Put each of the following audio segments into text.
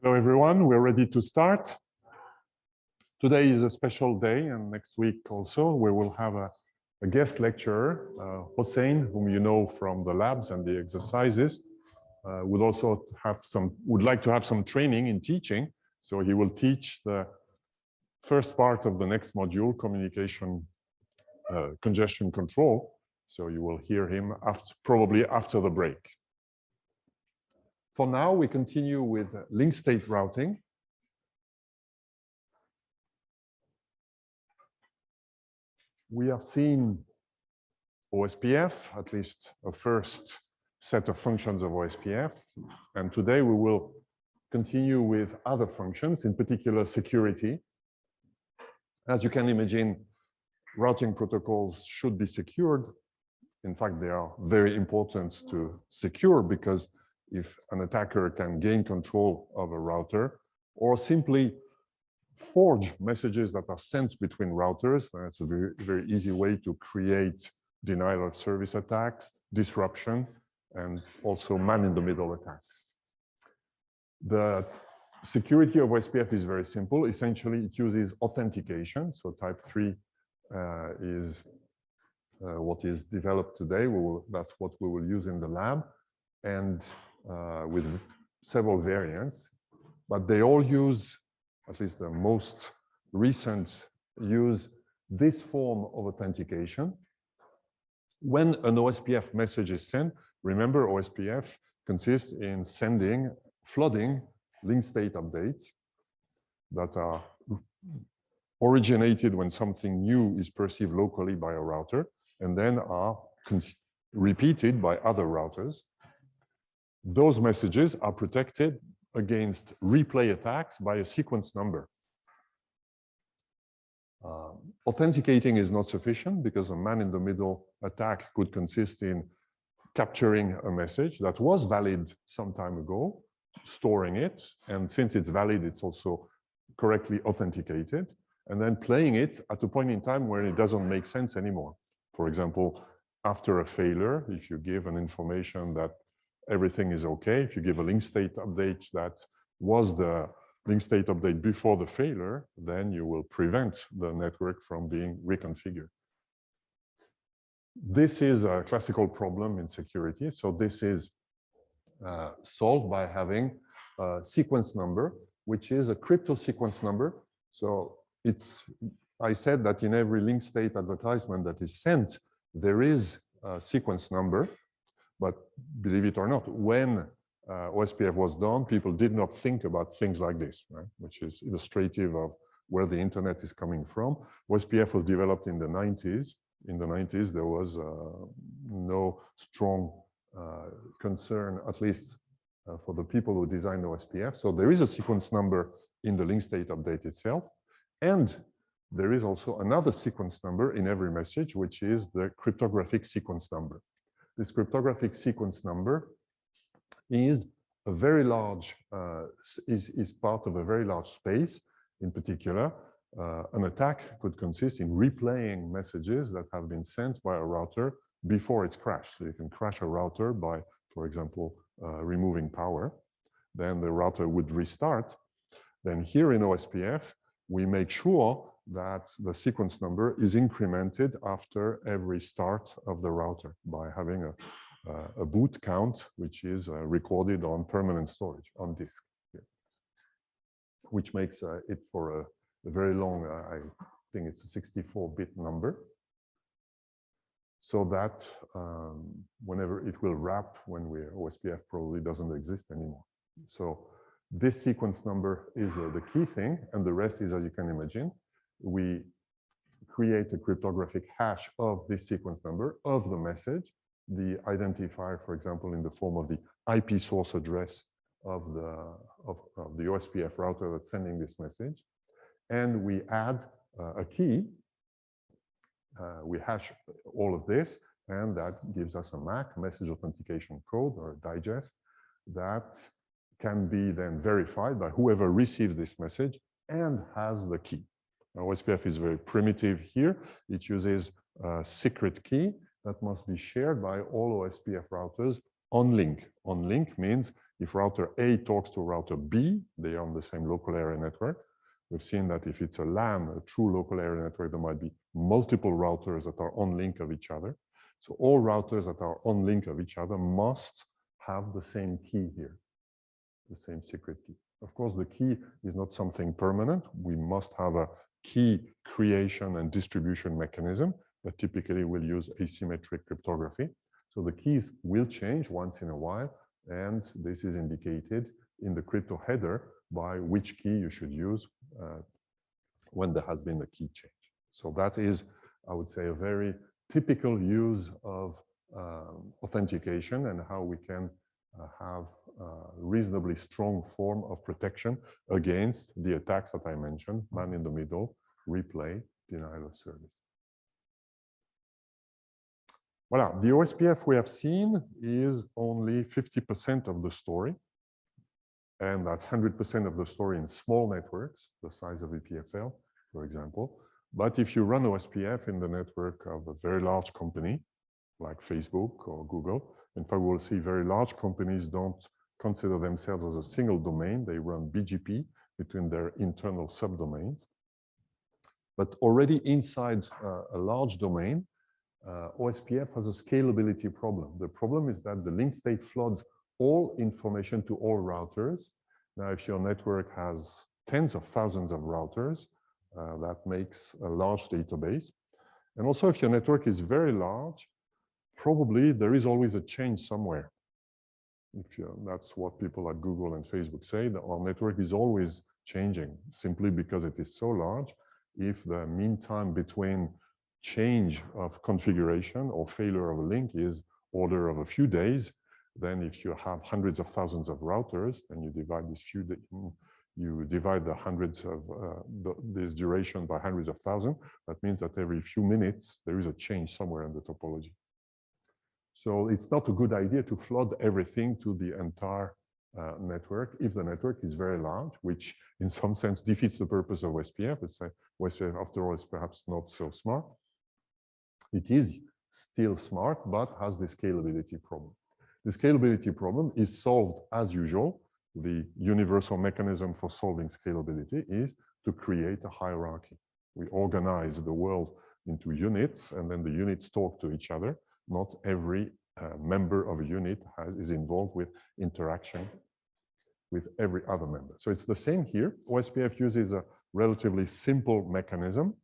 Hello, everyone. We're ready to start. Today is a special day, and next week also we will have a guest lecturer, Hossein, whom you know from the labs and the exercises. Would like to have some training in teaching, so he will teach the first part of the next module, communication congestion control. So you will hear him probably after the break. For now, we continue with link state routing. We have seen Ospf, at least a first set of functions of Ospf. And today we will continue with other functions, in particular security. As you can imagine, routing protocols should be secured. In fact, they are very important to secure because if an attacker can gain control of a router or simply forge messages that are sent between routers, that's a very, very easy way to create denial of service attacks, disruption, and also man-in-the-middle attacks. The security of Ospf is very simple. Essentially, it uses authentication. So type 3 is what is developed today. That's what we will use in the lab, and with several variants. But they all use, at least the most recent, use this form of authentication. When an Ospf message is sent, remember Ospf consists in flooding link state updates that are originated when something new is perceived locally by a router and then are repeated by other routers. Those messages are protected against replay attacks by a sequence number. Authenticating is not sufficient because a man-in-the-middle attack could consist in capturing a message that was valid some time ago, storing it, and since it's valid, it's also correctly authenticated, and then playing it at a point in time where it doesn't make sense anymore. For example, after a failure, if you give an information that everything is okay, if you give a link state update that was the link state update before the failure, then you will prevent the network from being reconfigured. This is a classical problem in security. So this is solved by having a sequence number, which is a crypto sequence number. So I said that in every link state advertisement that is sent, there is a sequence number. But believe it or not, when Ospf was done, people did not think about things like this, right? Which is illustrative of where the internet is coming from. Ospf was developed in the 90s. In the 90s, there was no strong concern, at least for the people who designed Ospf. So there is a sequence number in the link state update itself. And there is also another sequence number in every message, which is the cryptographic sequence number. This cryptographic sequence number is a very large, is part of a very large space. In particular, an attack could consist in replaying messages that have been sent by a router before it's crashed. So you can crash a router by, for example, removing power. Then the router would restart. Then here in Ospf, we make sure that the sequence number is incremented after every start of the router by having a boot count, which is recorded on permanent storage on disk, here, which makes it for a very long, I think it's a 64-bit number, so that whenever it will wrap, when Ospf probably doesn't exist anymore. So this sequence number is the key thing, and the rest is, as you can imagine, we create a cryptographic hash of this sequence number of the message, the identifier, for example, in the form of the IP source address of the Ospf router that's sending this message. And we add a key. We hash all of this, and that gives us a MAC, message authentication code, or a digest, that can be then verified by whoever receives this message and has the key. Now, Ospf is very primitive here. It uses a secret key that must be shared by all Ospf routers on link. On link means if router A talks to router B, they are on the same local area network. We've seen that if it's a LAN, a true local area network, there might be multiple routers that are on link of each other. So all routers that are on link of each other must have the same key here, the same secret key. Of course, the key is not something permanent. We must have a key creation and distribution mechanism that typically will use asymmetric cryptography. So the keys will change once in a while, and this is indicated in the crypto header by which key you should use when there has been a key change. So that is, I would say, a very typical use of authentication and how we can have a reasonably strong form of protection against the attacks that I mentioned: man in the middle, replay, denial of service. Voilà, the Ospf we have seen is only 50% of the story. And that's 100% of the story in small networks, the size of EPFL, for example. But if you run Ospf in the network of a very large company, like Facebook or Google, in fact, we'll see very large companies don't consider themselves as a single domain. They run BGP between their internal subdomains. But already inside a large domain, Ospf has a scalability problem. The problem is that the link state floods all information to all routers. Now, if your network has tens of thousands of routers, that makes a large database. And also, if your network is very large, probably there is always a change somewhere. That's what people at Google and Facebook say, that our network is always changing, simply because it is so large. If the mean time between change of configuration or failure of a link is order of a few days, then if you have hundreds of thousands of routers, then you divide the hundreds of this duration by hundreds of thousands. That means that every few minutes there is a change somewhere in the topology. So it's not a good idea to flood everything to the entire network if the network is very large, which in some sense defeats the purpose of Ospf. Let's say Ospf, after all, is perhaps not so smart. It is still smart, but has the scalability problem. The scalability problem is solved as usual. The universal mechanism for solving scalability is to create a hierarchy. We organize the world into units, and then the units talk to each other. Not every member of a unit is involved with interaction with every other member. So it's the same here. Ospf uses a relatively simple mechanism.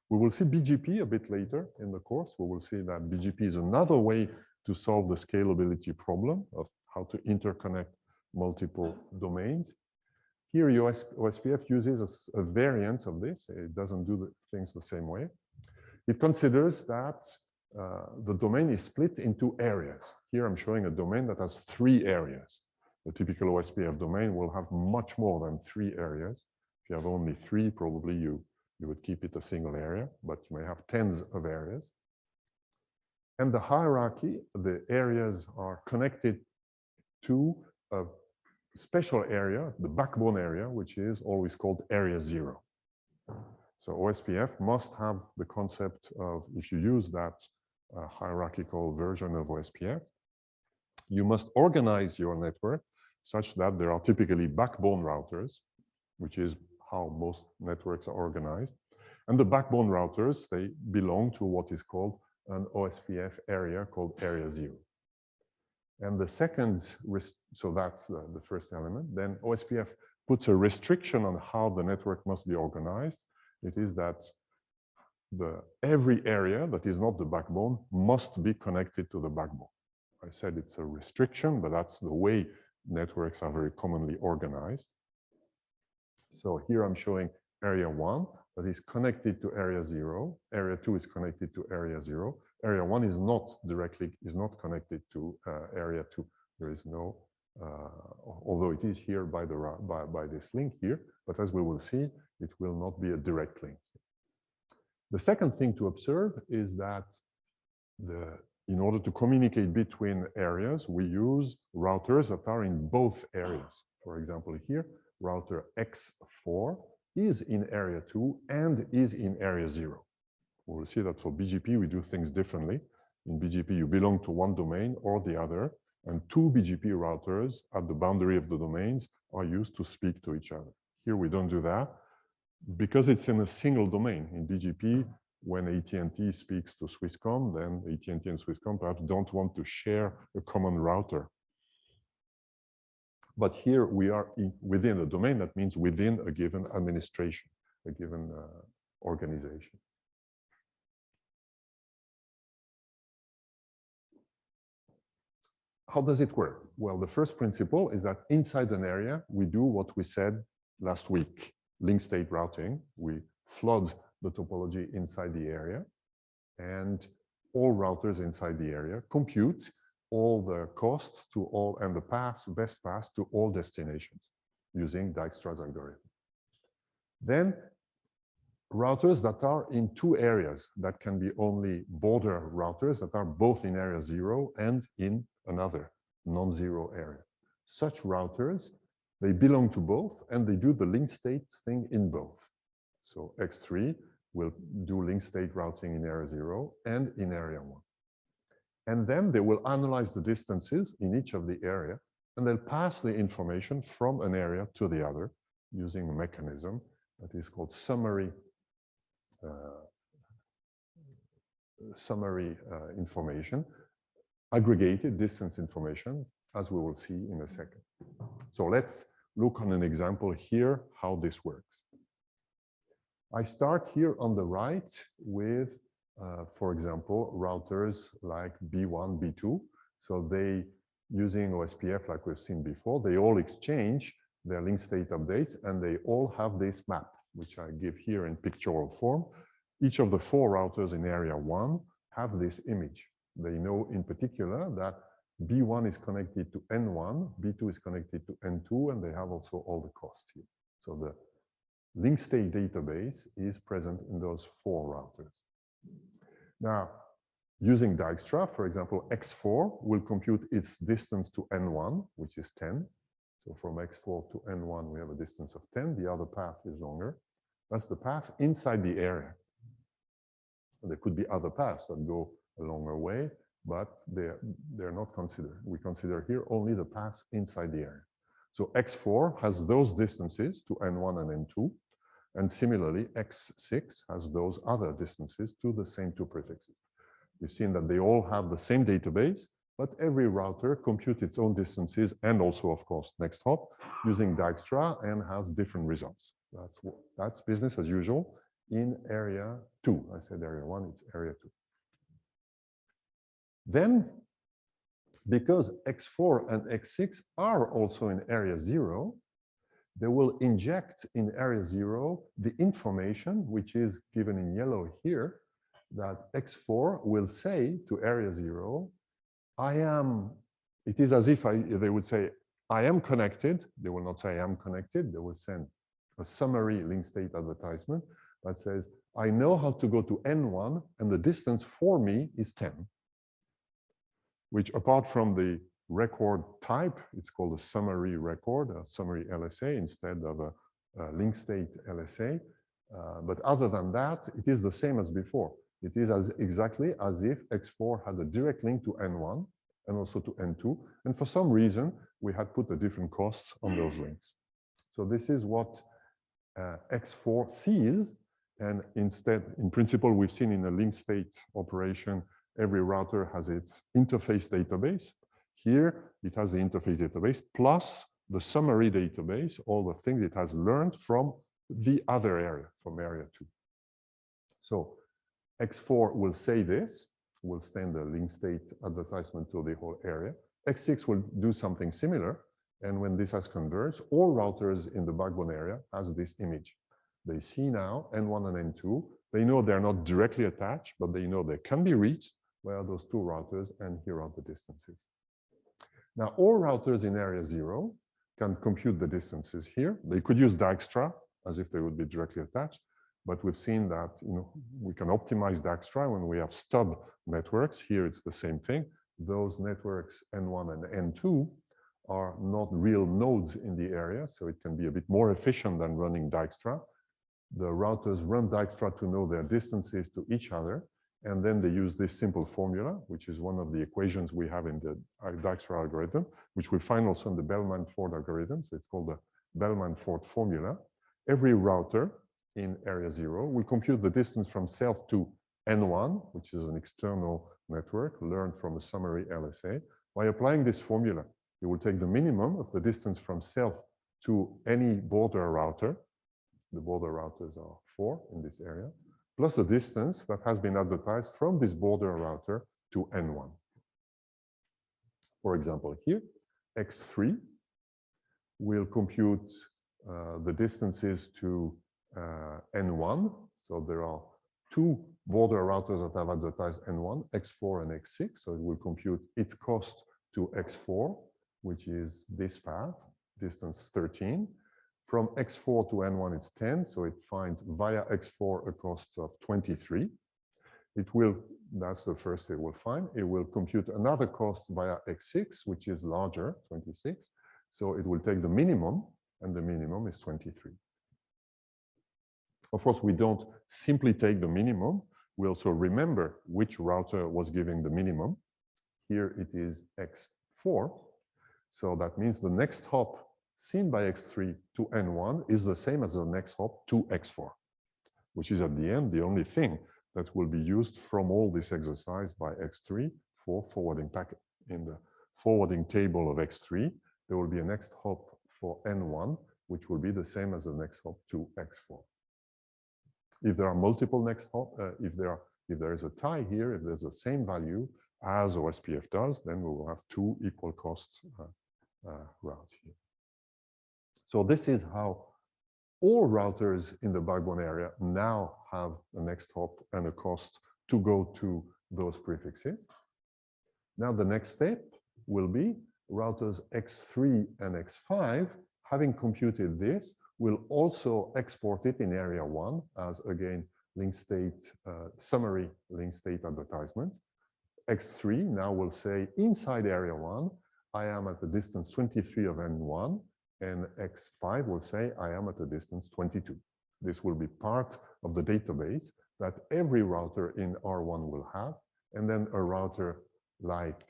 We will see BGP a bit later in the course. We will see that BGP is another way to solve the scalability problem of how to interconnect multiple domains. Here, Ospf uses a variant of this. It doesn't do things the same way. It considers that the domain is split into areas. Here, I'm showing a domain that has 3 areas. The typical Ospf domain will have much more than 3 areas. If you have only 3, probably you would keep it a single area, but you may have tens of areas. And the hierarchy, the areas are connected to a special area, the backbone area, which is always called area 0. So Ospf must have the concept of, if you use that hierarchical version of Ospf, you must organize your network such that there are typically backbone routers, which is how most networks are organized. And the backbone routers, they belong to what is called an Ospf area called area 0. And the second, so that's the first element. Then Ospf puts a restriction on how the network must be organized. It is that every area that is not the backbone must be connected to the backbone. I said it's a restriction, but that's the way networks are very commonly organized. So here I'm showing area 1 that is connected to area 0. Area 2 is connected to area 0. Area 1 is not connected to area 2. There is no, although it is here by this link here, but as we will see, it will not be a direct link. The second thing to observe is that in order to communicate between areas, we use routers that are in both areas. For example, here, router X4 is in area 2 and is in area 0. We will see that for BGP, we do things differently. In BGP, you belong to one domain or the other. and two BGP routers at the boundary of the domains are used to speak to each other. Here we don't do that because it's in a single domain. In BGP, when AT&T speaks to Swisscom, then AT&T and Swisscom perhaps don't want to share a common router. But here we are within a domain, that means within a given administration, a given organization. How does it work? Well, the first principle is that inside an area, we do what we said last week, link state routing. We flood the topology inside the area, and all routers inside the area compute all the costs to all and the paths, best paths to all destinations using Dijkstra's algorithm. Then routers that are in two areas, that can be only border routers that are both in area 0 and in another non-zero area. Such routers, they belong to both and they do the link state thing in both. So X3 will do link state routing in area 0 and in area 1. And then they will analyze the distances in each of the area, and they'll pass the information from an area to the other using a mechanism that is called summary information, aggregated distance information, as we will see in a second. So let's look on an example here how this works. I start here on the right with, for example, routers like B1, B2. So they, using Ospf like we've seen before, they all exchange their link state updates and they all have this map, which I give here in pictorial form. Each of the four routers in area 1 have this image. They know in particular that B1 is connected to N1, B2 is connected to N2, and they have also all the costs here. So the link state database is present in those four routers. Now, using Dijkstra, for example, X4 will compute its distance to N1, which is 10. So from X4 to N1, we have a distance of 10. The other path is longer. That's the path inside the area. And there could be other paths that go a longer way, but they're not considered. We consider here only the paths inside the area. So X4 has those distances to N1 and N2. And similarly, X6 has those other distances to the same two prefixes. We've seen that they all have the same database, but every router computes its own distances and also, of course, next hop using Dijkstra and has different results. That's business as usual in area 2. I said area 1, it's area 2. Then, because X4 and X6 are also in area 0, they will inject in area 0 the information, which is given in yellow here, that X4 will say to area 0, it is as if they would say, I am connected. They will not say I am connected. They will send a summary link state advertisement that says, I know how to go to N1 and the distance for me is 10, which apart from the record type, it's called a summary record, a summary LSA instead of a link state LSA. But other than that, it is the same as before. It is exactly as if X4 had a direct link to N1 and also to N2. And for some reason, we had put the different costs on those links. So this is what X4 sees. And instead, in principle, we've seen in a link state operation, every router has its interface database. Here, it has the interface database plus the summary database, all the things it has learned from the other area, from area 2. So X4 will say this, will send a link state advertisement to the whole area. X6 will do something similar. And when this has converged, all routers in the backbone area has this image. They see now N1 and N2. They know they're not directly attached, but they know they can be reached via those two routers, and here are the distances. Now, all routers in area 0 can compute the distances here. They could use Dijkstra as if they would be directly attached, but we've seen that we can optimize Dijkstra when we have stub networks. Here, it's the same thing. Those networks N1 and N2 are not real nodes in the area, so it can be a bit more efficient than running Dijkstra. The routers run Dijkstra to know their distances to each other, And then they use this simple formula, which is one of the equations we have in the Dijkstra algorithm, which we find also in the Bellman-Ford algorithm. So it's called the Bellman-Ford formula. Every router in area 0 will compute the distance from self to N1, which is an external network learned from a summary LSA. By applying this formula, you will take the minimum of the distance from self to any border router. The border routers are 4 in this area, plus the distance that has been advertised from this border router to N1. For example, here, X3 will compute the distances to N1. So there are 2 border routers that have advertised N1, X4 and X6. So it will compute its cost to X4, which is this path, distance 13. From X4 to N1, it's 10. So it finds via X4 a cost of 23. It will, that's the first it will find. It will compute another cost via X6, which is larger, 26. So it will take the minimum, and the minimum is 23. Of course, we don't simply take the minimum. We also remember which router was giving the minimum. Here it is X4. So that means the next hop seen by X3 to N1 is the same as the next hop to X4, which is at the end the only thing that will be used from all this exercise by X3 for forwarding packet. In the forwarding table of X3, there will be a next hop for N1, which will be the same as the next hop to X4. If there are multiple next hop, if there is a tie here, if there's the same value as Ospf does, then we will have 2 equal costs routes here. So this is how all routers in the backbone area now have a next hop and a cost to go to those prefixes. Now the next step will be routers X3 and X5, having computed this, will also export it in area 1 as, again, link state, summary link state advertisement. X3 now will say inside area 1, I am at the distance 23 of N1, and X5 will say I am at a distance 22. This will be part of the database that every router in R1 will have, and then a router like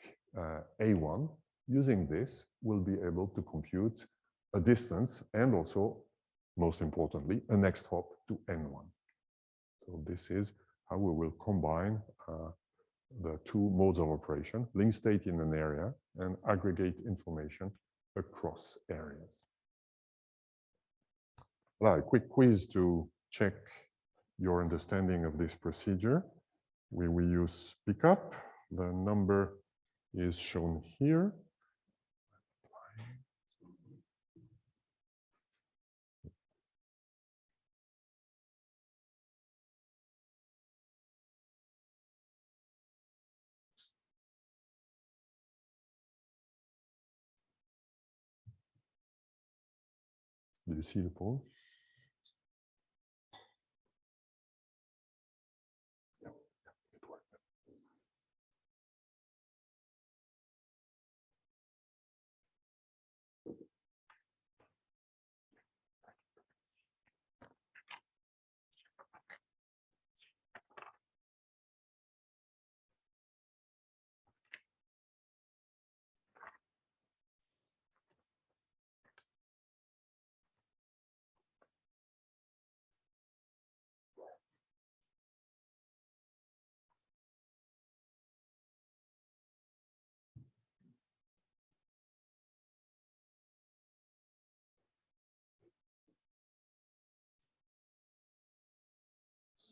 A1 using this will be able to compute a distance and also, most importantly, a next hop to N1. So this is how we will combine the 2 modes of operation, link state in an area and aggregate information across areas. Well, a quick quiz to check your understanding of this procedure. We will use pickup. The number is shown here. Do you see the poll? Yeah, it worked.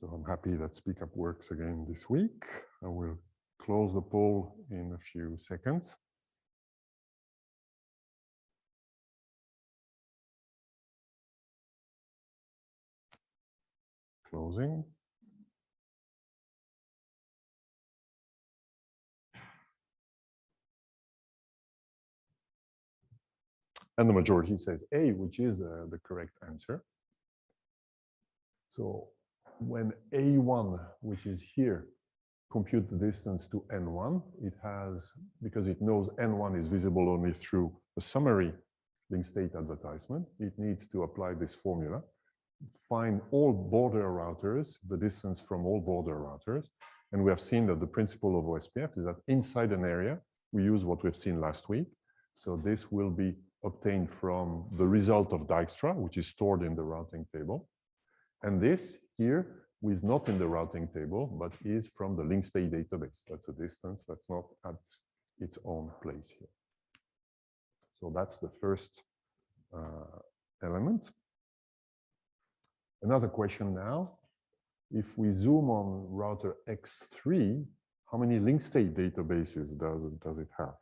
So I'm happy that SpeakUp works again this week. I will close the poll in a few seconds. Closing. And the majority says A, which is the correct answer. So when A1, which is here, compute the distance to N1, it has, because it knows N1 is visible only through a summary link state advertisement, it needs to apply this formula, find all border routers, the distance from all border routers, And we have seen that the principle of OSPF is that inside an area, we use what we've seen last week. So this will be obtained from the result of Dijkstra, which is stored in the routing table. And this here is not in the routing table, but is from the link state database. That's a distance that's not at its own place here. So that's the first element. Another question now, if we zoom on router X3, how many link state databases does it have?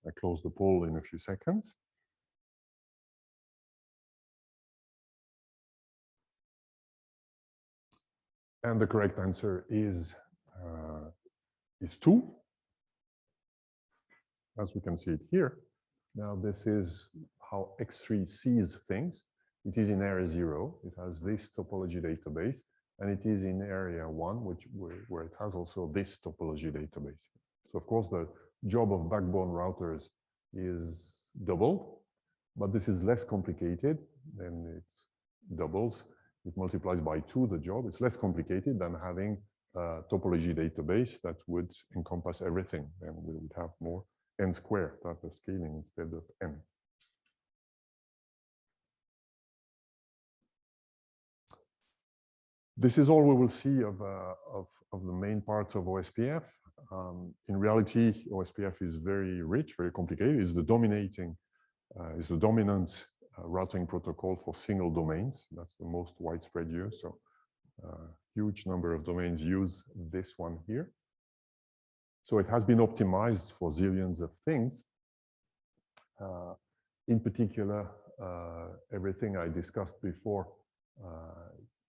I close the poll in a few seconds. And the correct answer is 2, as we can see it here. Now, this is how X3 sees things. It is in area 0. It has this topology database, and it is in area 1, where it has also this topology database. So, of course, the job of backbone routers is doubled, but this is less complicated. Then it doubles. It multiplies by 2 the job. It's less complicated than having a topology database that would encompass everything, and we would have more n square type of scaling instead of n. This is all we will see of the main parts of OSPF. In reality, OSPF is very rich, very complicated. It's the dominant routing protocol for single domains. That's the most widespread use. So huge number of domains use this one here. So it has been optimized for zillions of things. In particular, everything I discussed before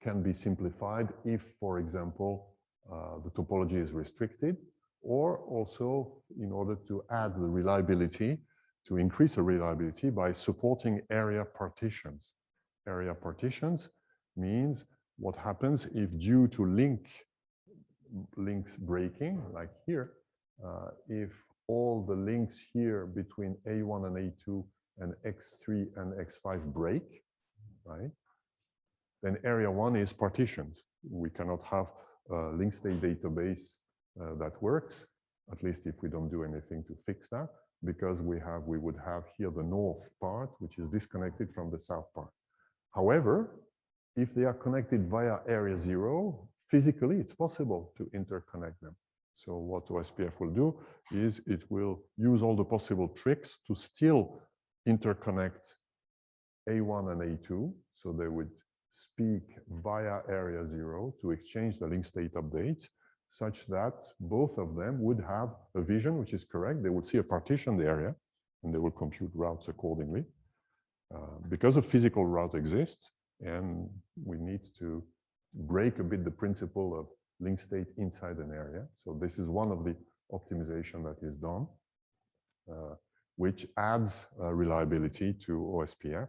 can be simplified if, for example, the topology is restricted, or also in order to add the reliability, to increase the reliability by supporting area partitions. Area partitions means what happens if, due to links breaking, like here, if all the links here between A1 and A2 and X3 and X5 break, right? Then area 1 is partitioned. We cannot have a link state database that works, at least if we don't do anything to fix that, because we would have here the north part, which is disconnected from the south part. However, if they are connected via area 0, physically it's possible to interconnect them. So what OSPF will do is it will use all the possible tricks to still interconnect A1 and A2, so they would speak via area 0 to exchange the link state updates, such that both of them would have a vision which is correct. They would see a partitioned area, and they will compute routes accordingly. Because a physical route exists, and we need to break a bit the principle of link state inside an area. So this is one of the optimization that is done, which adds reliability to OSPF,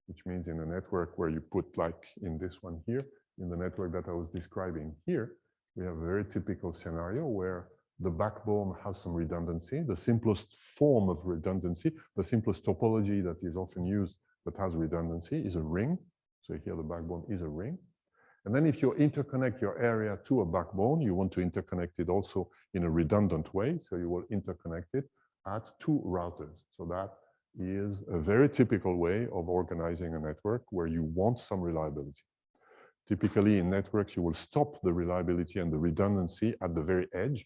which means in a network where you put, like in this one here, in the network that I was describing here, we have a very typical scenario where the backbone has some redundancy. The simplest form of redundancy, the simplest topology that is often used that has redundancy is a ring. So here the backbone is a ring. And then if you interconnect your area to a backbone, you want to interconnect it also in a redundant way. So you will interconnect it at 2 routers. So that is a very typical way of organizing a network where you want some reliability. Typically in networks, you will stop the reliability and the redundancy at the very edge.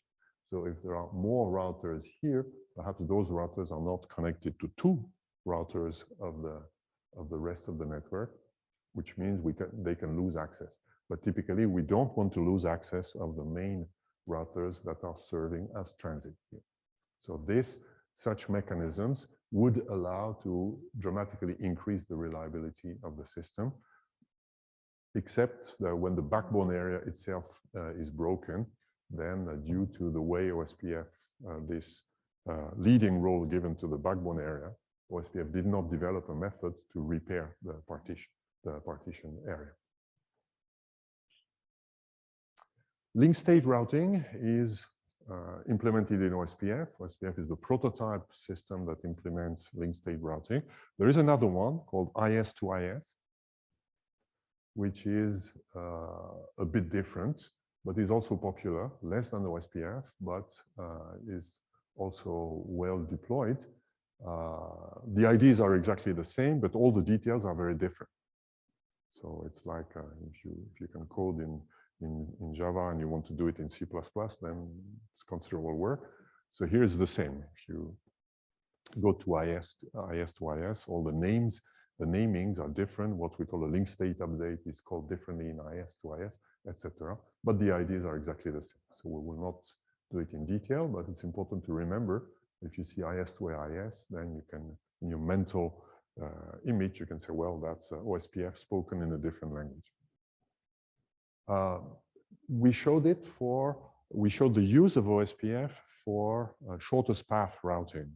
So if there are more routers here, perhaps those routers are not connected to 2 routers of the rest of the network, which means they can lose access. But typically, we don't want to lose access of the main routers that are serving as transit here. So such mechanisms would allow to dramatically increase the reliability of the system except that when the backbone area itself is broken, then due to the way Ospf, this leading role given to the backbone area, Ospf did not develop a method to repair the partition area. Link state routing is implemented in Ospf. Ospf is the prototype system that implements link state routing. There is another one called IS to IS, which is a bit different, but is also popular, less than the Ospf, but is also well deployed. The ideas are exactly the same, but all the details are very different. So it's like if you can code in Java and you want to do it in C++, then it's considerable work. So here's the same. If you go to IS to IS, all the names, the namings are different. What we call a link state update is called differently in IS to IS, etc. But the ideas are exactly the same. So we will not do it in detail, but it's important to remember if you see IS to IS, then you can, in your mental image, you can say, well, that's Ospf spoken in a different language. We showed the use of Ospf for shortest path routing,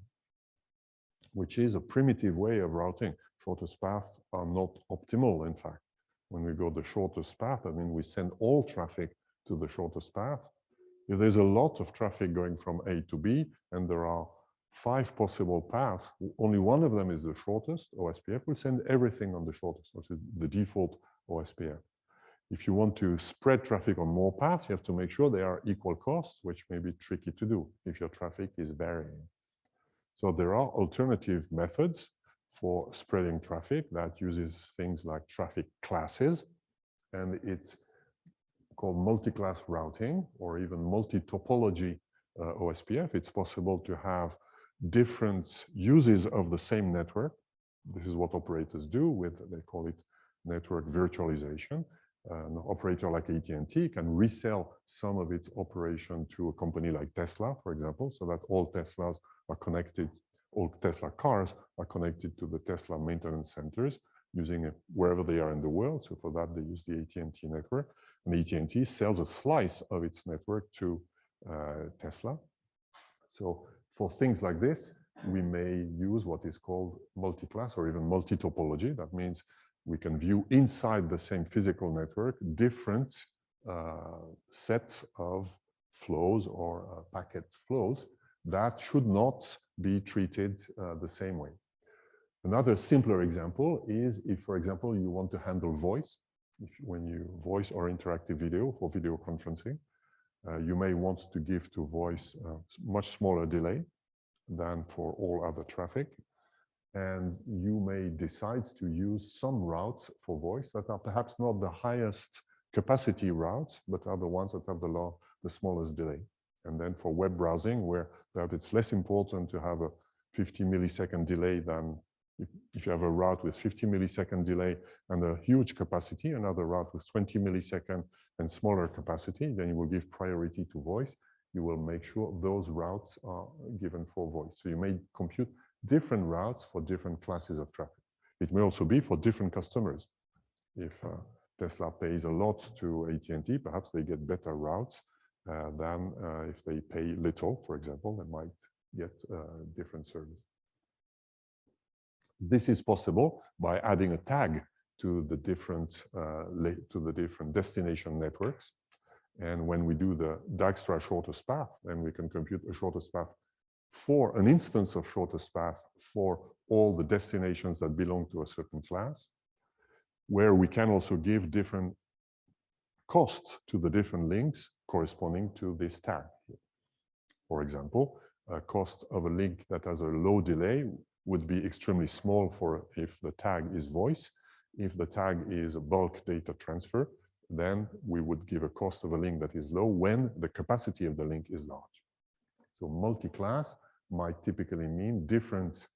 which is a primitive way of routing. Shortest paths are not optimal, in fact. When we go the shortest path, I mean, we send all traffic to the shortest path. If there's a lot of traffic going from A to B, and there are 5 possible paths, only one of them is the shortest, Ospf will send everything on the shortest, which is the default Ospf. If you want to spread traffic on more paths, you have to make sure they are equal costs, which may be tricky to do if your traffic is varying. So there are alternative methods for spreading traffic that uses things like traffic classes, and it's called multi-class routing or even multi-topology Ospf. It's possible to have different uses of the same network. This is what operators do with, they call it network virtualization. An operator like AT&T can resell some of its operation to a company like Tesla, for example, so that all Teslas are connected, all Tesla cars are connected to the Tesla maintenance centers using it wherever they are in the world. So for that, they use the AT&T network. And AT&T sells a slice of its network to Tesla. So for things like this, we may use what is called multi-class or even multi-topology. That means we can view inside the same physical network different sets of flows or packet flows that should not be treated the same way. Another simpler example is if, for example, you want to handle voice. When you voice or interactive video for video conferencing, you may want to give to voice a much smaller delay than for all other traffic. And you may decide to use some routes for voice that are perhaps not the highest capacity routes, but are the ones that have the smallest delay. And then for web browsing, where perhaps it's less important to have a 50 millisecond delay than if you have a route with 50 millisecond delay and a huge capacity, another route with 20 millisecond and smaller capacity, then you will give priority to voice. You will make sure those routes are given for voice. So you may compute different routes for different classes of traffic. It may also be for different customers. If Tesla pays a lot to AT&T, perhaps they get better routes than if they pay little, for example, they might get different service. This is possible by adding a tag to the different destination networks. And when we do the Dijkstra shortest path, then we can compute a shortest path for an instance of shortest path for all the destinations that belong to a certain class, where we can also give different costs to the different links corresponding to this tag. For example, a cost of a link that has a low delay would be extremely small for if the tag is voice. If the tag is a bulk data transfer, then we would give a cost of a link that is low when the capacity of the link is large. So multi-class might typically mean different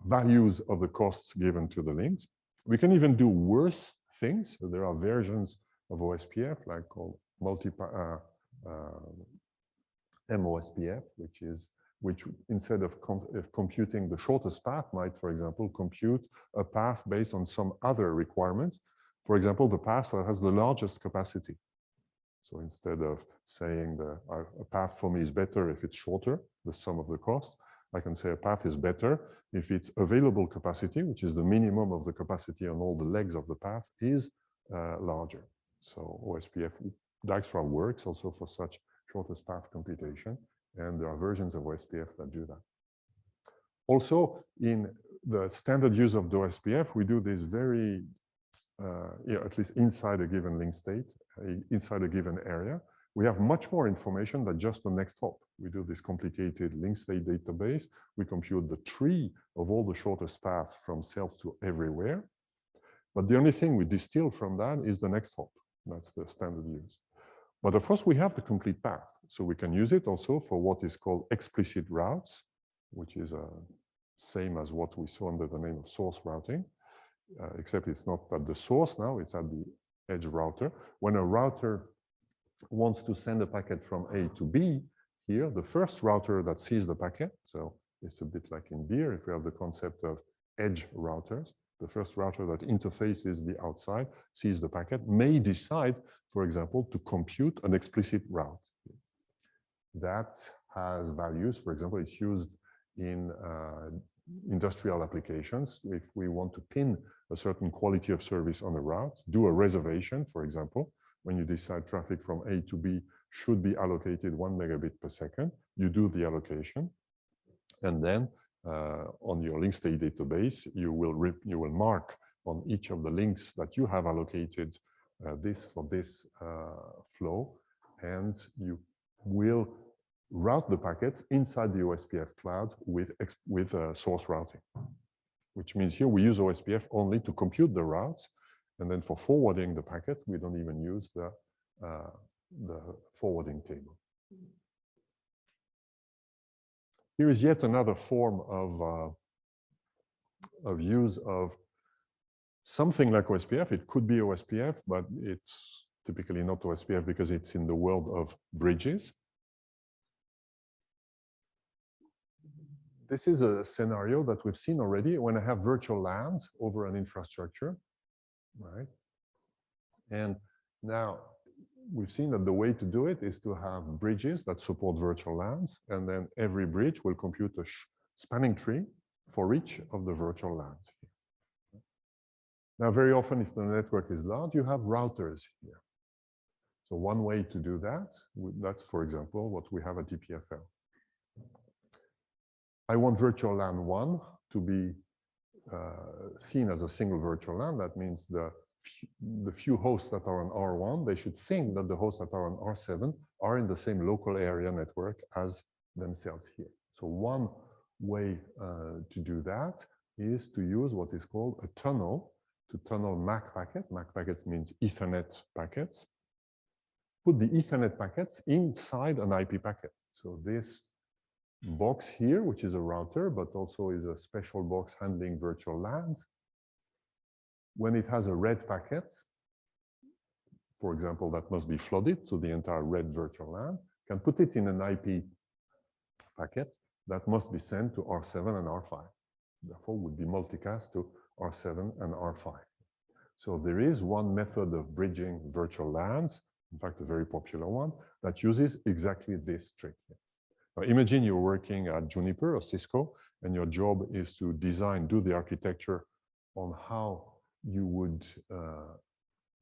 values of the costs given to the links. We can even do worse things. So there are versions of Ospf like called MOSPF, which is which instead of computing the shortest path might, for example, compute a path based on some other requirements. For example, the path that has the largest capacity. So instead of saying a path for me is better if it's shorter, the sum of the costs, I can say a path is better if its available capacity, which is the minimum of the capacity on all the legs of the path, is larger. So Ospf Dijkstra works also for such shortest path computation, and there are versions of Ospf that do that. Also, in the standard use of the Ospf, we do this very, at least inside a given link state, inside a given area, we have much more information than just the next hop. We do this complicated link state database. We compute the tree of all the shortest paths from self to everywhere. But the only thing we distill from that is the next hop. That's the standard use. But of course, we have the complete path. So we can use it also for what is called explicit routes, which is same as what we saw under the name of source routing, except it's not at the source now, it's at the edge router. When a router wants to send a packet from A to B, here, the first router that sees the packet, so it's a bit like in beer, if we have the concept of edge routers, the first router that interfaces the outside, sees the packet, may decide, for example, to compute an explicit route. That has values, for example, it's used in industrial applications. If we want to pin a certain quality of service on a route, do a reservation, for example, when you decide traffic from A to B should be allocated 1 megabit per second, you do the allocation, and then on your link state database, you will mark on each of the links that you have allocated this for this flow, and you will route the packets inside the Ospf cloud with source routing, which means here we use Ospf only to compute the routes, and then for forwarding the packet, we don't even use the forwarding table. Here is yet another form of use of something like Ospf. It could be Ospf, but it's typically not Ospf because it's in the world of bridges. This is a scenario that we've seen already when I have virtual LANs over an infrastructure, right? And now we've seen that the way to do it is to have bridges that support virtual LANs, and then every bridge will compute a spanning tree for each of the virtual LANs. Now, very often, if the network is large, you have routers here. So one way to do that, that's, for example, what we have at EPFL. I want virtual LAN 1 to be seen as a single virtual LAN. That means the few hosts that are on R1, they should think that the hosts that are on R7 are in the same local area network as themselves here. So one way to do that is to use what is called a tunnel to tunnel MAC packet. MAC packets means Ethernet packets. Put the Ethernet packets inside an IP packet. So this box here, which is a router, but also is a special box handling virtual LANs. When it has a red packet, for example, that must be flooded to the entire red virtual LAN, can put it in an IP packet that must be sent to R7 and R5. Therefore, would be multicast to R7 and R5. So there is one method of bridging virtual LANs, in fact, a very popular one, that uses exactly this trick. Now, imagine you're working at Juniper or Cisco, and your job is to design, do the architecture on how you would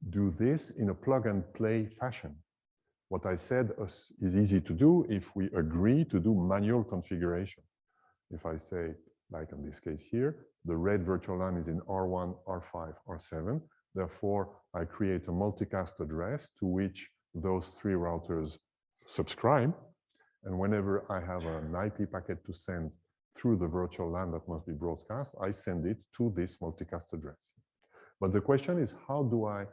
do this in a plug-and-play fashion. What I said is easy to do if we agree to do manual configuration. If I say, like in this case here, the red virtual LAN is in R1, R5, R7. Therefore, I create a multicast address to which those three routers subscribe. And whenever I have an IP packet to send through the virtual LAN that must be broadcast, I send it to this multicast address. But the question is, how do I,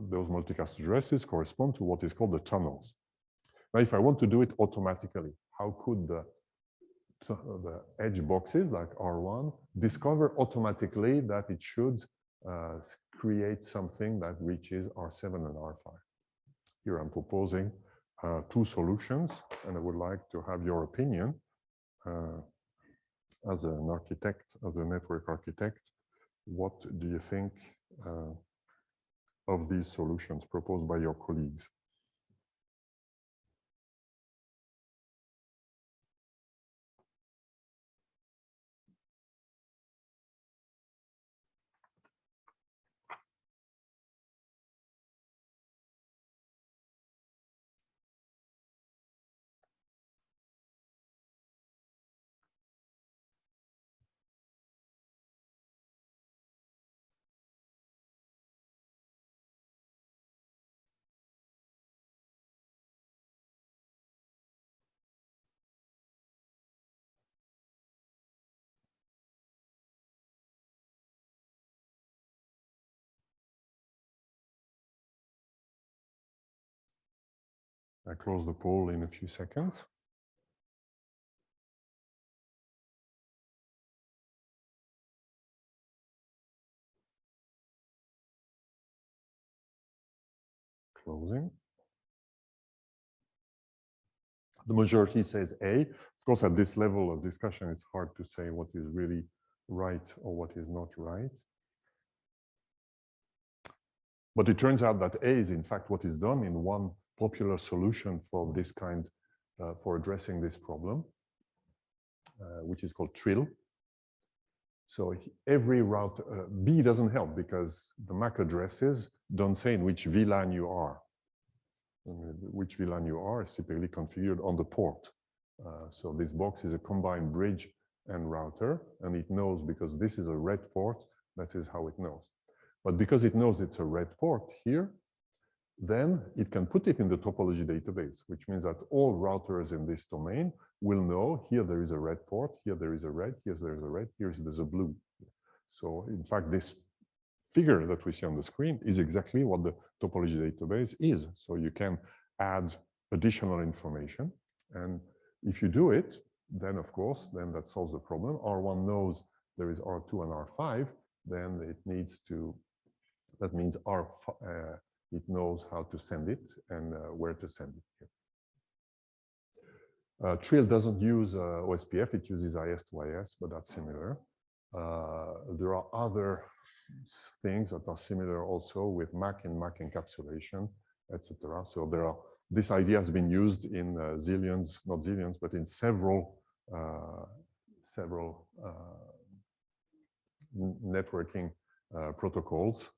those multicast addresses correspond to what is called the tunnels. Now, if I want to do it automatically, how could the edge boxes like R1 discover automatically that it should create something that reaches R7 and R5? Here I'm proposing two solutions, and I would like to have your opinion as an architect, as a network architect. What do you think of these solutions proposed by your colleagues? I close the poll in a few seconds. Closing. The majority says A. Of course, at this level of discussion, it's hard to say what is really right or what is not right. But it turns out that A is in fact what is done in one popular solution for this kind, for addressing this problem, which is called trill. So every route, B doesn't help because the MAC addresses don't say in which VLAN you are. Which VLAN you are is typically configured on the port. So this box is a combined bridge and router, and it knows because this is a red port, that is how it knows. But because it knows it's a red port here, then it can put it in the topology database, which means that all routers in this domain will know here there is a red port, here there is a red, here there is a red, here there's a blue. So in fact, this figure that we see on the screen is exactly what the topology database is. So you can add additional information. And if you do it, then of course, then that solves the problem. R1 knows there is R2 and R5, then it needs to, that means it knows how to send it and where to send it. Trill doesn't use Ospf, it uses IS to IS, but that's similar. There are other things that are similar also with MAC and MAC encapsulation, etc. So there are, this idea has been used in zillions, not zillions, but in several networking protocols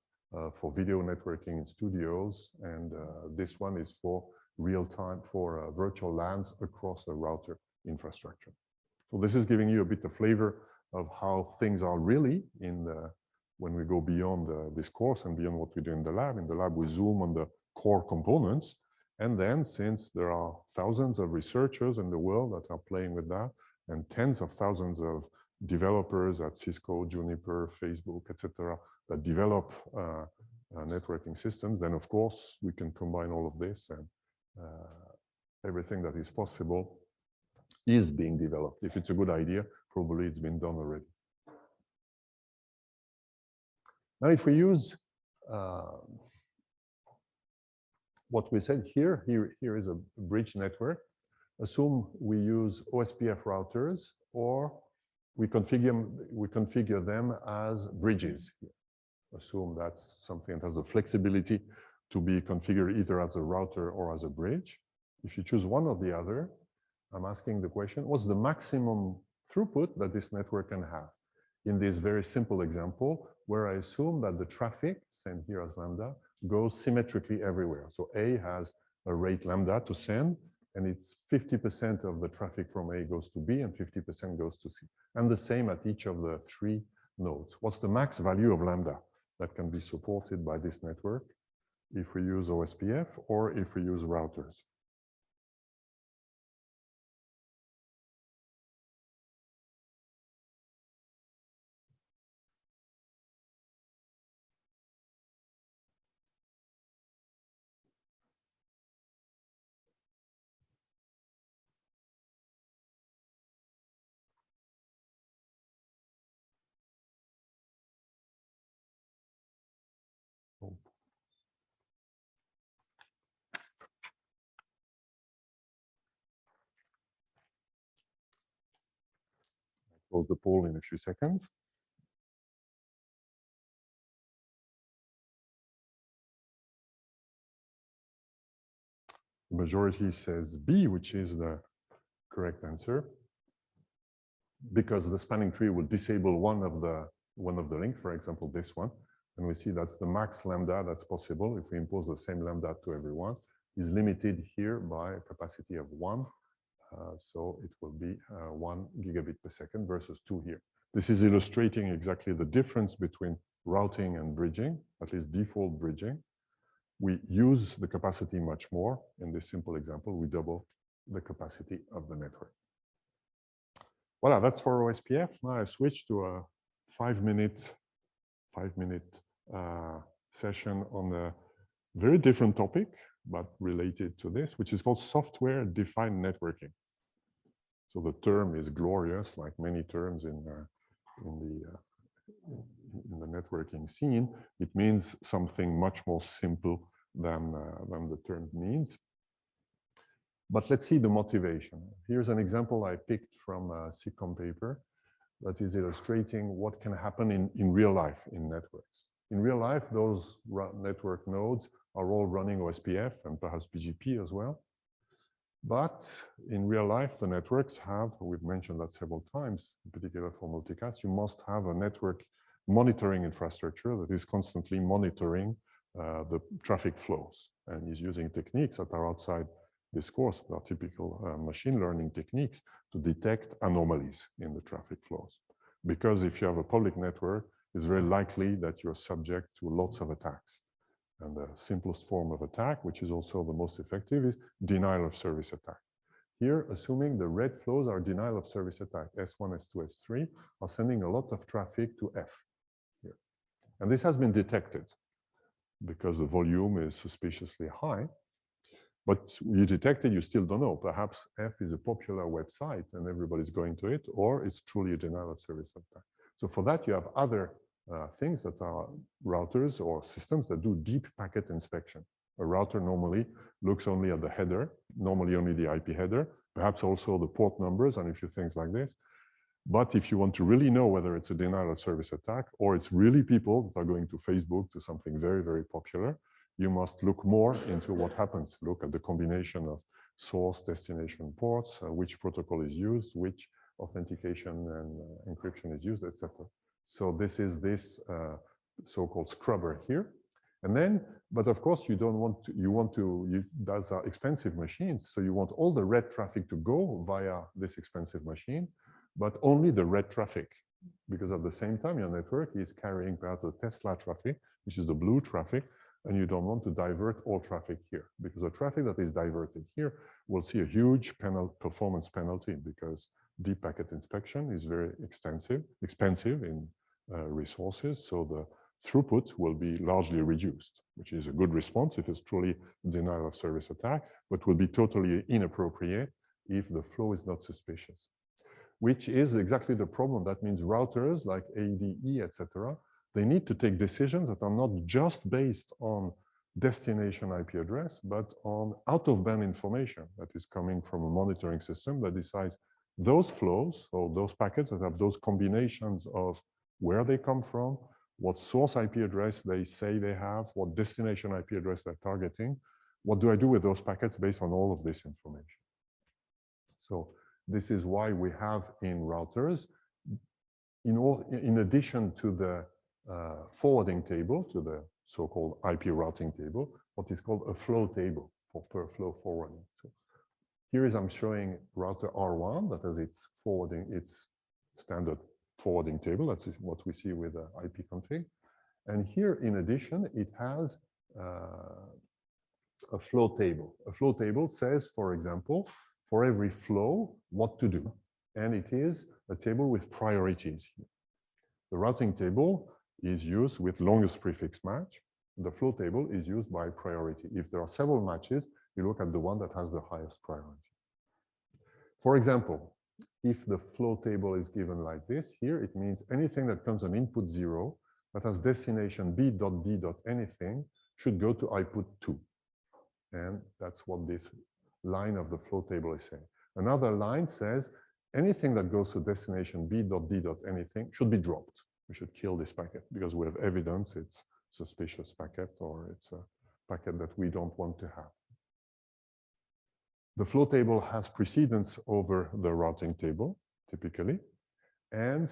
for video networking in studios, and this one is for real-time, for virtual LANs across a router infrastructure. So this is giving you a bit of flavor of how things are really in the, when we go beyond this course and beyond what we do in the lab. In the lab, we zoom on the core components. And then, since there are thousands of researchers in the world that are playing with that, and tens of thousands of developers at Cisco, Juniper, Facebook, etc., that develop networking systems, then of course we can combine all of this, and everything that is possible is being developed. If it's a good idea, probably it's been done already. Now, if we use what we said here is a bridge network. Assume we use Ospf routers, or we configure them as bridges. Assume that's something that has the flexibility to be configured either as a router or as a bridge. If you choose one or the other, I'm asking the question, what's the maximum throughput that this network can have? In this very simple example, where I assume that the traffic, sent here as lambda, goes symmetrically everywhere. So A has a rate lambda to send, and it's 50% of the traffic from A goes to B and 50% goes to C. And the same at each of the three nodes. What's the max value of lambda that can be supported by this network if we use Ospf or if we use routers? close the poll in a few seconds. The majority says B, which is the correct answer, because the spanning tree will disable one of the links, for example, this one. And we see that's the max lambda that's possible. If we impose the same lambda to everyone, is limited here by a capacity of 1. So it will be 1 gigabit per second versus 2 here. This is illustrating exactly the difference between routing and bridging, at least default bridging. We use the capacity much more. In this simple example, we double the capacity of the network. Voilà, that's for Ospf. Now I switch to a 5-minute session on a very different topic, but related to this, which is called software-defined networking. So the term is glorious, like many terms in the networking scene. It means something much more simple than the term means. But let's see the motivation. Here's an example I picked from a SIGCOMM paper that is illustrating what can happen in real life in networks. In real life, those network nodes are all running Ospf and perhaps BGP as well. But in real life, the networks have, we've mentioned that several times, in particular for multicast, you must have a network monitoring infrastructure that is constantly monitoring the traffic flows and is using techniques that are outside this course, that are typical machine learning techniques to detect anomalies in the traffic flows. Because if you have a public network, it's very likely that you're subject to lots of attacks. And the simplest form of attack, which is also the most effective, is denial of service attack. Here, assuming the red flows are denial of service attack, S1, S2, S3 are sending a lot of traffic to F here. And this has been detected because the volume is suspiciously high. But you detect it, you still don't know. Perhaps F is a popular website and everybody's going to it, or it's truly a denial of service attack. So for that, you have other things that are routers or systems that do deep packet inspection. A router normally looks only at the header, normally only the IP header, perhaps also the port numbers and a few things like this. But if you want to really know whether it's a denial of service attack or it's really people that are going to Facebook to something very, very popular, you must look more into what happens. Look at the combination of source destination ports, which protocol is used, which authentication and encryption is used, etc. So this is this so-called scrubber here. And then, but of course, you don't want to, those are expensive machines. So you want all the red traffic to go via this expensive machine, but only the red traffic. Because at the same time, your network is carrying perhaps the Tesla traffic, which is the blue traffic, and you don't want to divert all traffic here, because the traffic that is diverted here will see a huge performance penalty, because deep packet inspection is very expensive in resources. So the throughput will be largely reduced, which is a good response if it's truly denial of service attack, but will be totally inappropriate if the flow is not suspicious, which is exactly the problem. That means routers like ADE, etc., they need to take decisions that are not just based on destination IP address, but on out-of-band information that is coming from a monitoring system that decides those flows, or those packets that have those combinations of where they come from, what source IP address they say they have, what destination IP address they're targeting. What do I do with those packets based on all of this information? So this is why we have in routers, in addition to the forwarding table, to the so-called IP routing table, what is called a flow table for per flow forwarding. So here is I'm showing router R1 that has its forwarding, its standard forwarding table. That's what we see with the IP config. And here, in addition, it has a flow table. A flow table says, for example, for every flow, what to do. And it is a table with priorities here. The routing table is used with longest prefix match. The flow table is used by priority. If there are several matches, you look at the one that has the highest priority. For example, if the flow table is given like this, here it means anything that comes on input 0 that has destination b.d.anything should go to output 2. And that's what this line of the flow table is saying. Another line says anything that goes to destination b.d. anything should be dropped. We should kill this packet because we have evidence it's suspicious packet or it's a packet that we don't want to have. The flow table has precedence over the routing table, typically, and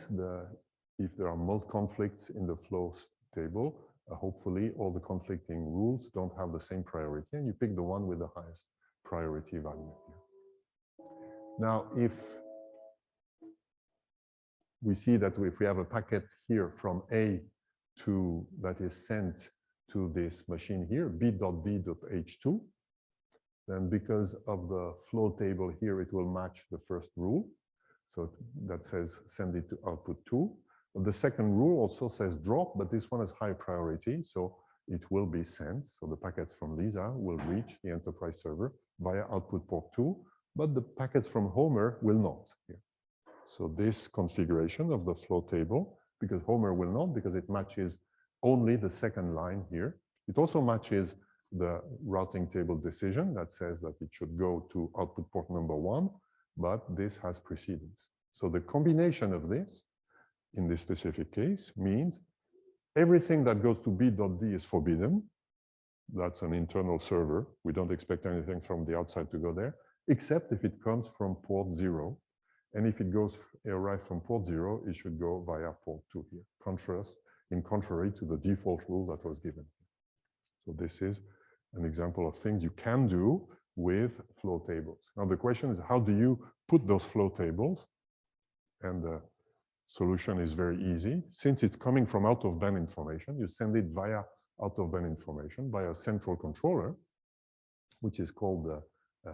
if there are multiple conflicts in the flows table, hopefully all the conflicting rules don't have the same priority, and you pick the one with the highest priority value here. Now, if we see that if we have a packet here from A to that is sent to this machine here, b.d.h2, then because of the flow table here, it will match the first rule. So that says send it to output 2. But the second rule also says drop, but this one has high priority, so it will be sent. So the packets from Lisa will reach the enterprise server via output port 2, but the packets from Homer will not here. So this configuration of the flow table, because Homer will not, because it matches only the second line here. It also matches the routing table decision that says that it should go to output port number 1, but this has precedence. So the combination of this, in this specific case, means everything that goes to b.d is forbidden. That's an internal server. We don't expect anything from the outside to go there, except if it comes from port 0. And if it arrives from port 0, it should go via port 2 here, in contrary to the default rule that was given. So this is an example of things you can do with flow tables. Now the question is, how do you put those flow tables? And the solution is very easy. Since it's coming from out-of-band information, you send it via out-of-band information via a central controller, which is called the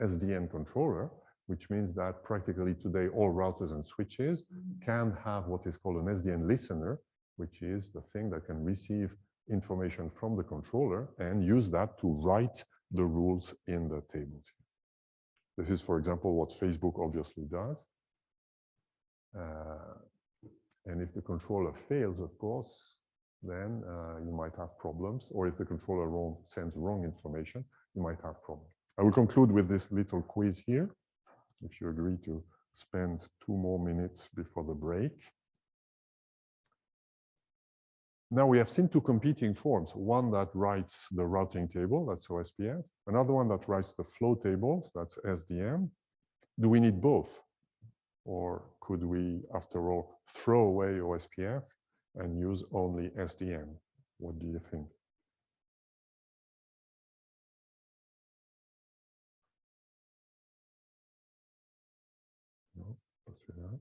Sdn controller, which means that practically today all routers and switches can have what is called an Sdn Listener, which is the thing that can receive information from the controller and use that to write the rules in the tables. This is, for example, what Facebook obviously does. And if the controller fails, of course, then you might have problems. Or if the controller sends wrong information, you might have problems. I will conclude with this little quiz here, if you agree to spend 2 more minutes before the break. Now we have seen 2 competing forms, one that writes the routing table, that's Ospf, another one that writes the flow tables, that's Sdn. Do we need both? Or could we, after all, throw away Ospf and use only Sdn? What do you think? No, let's do that.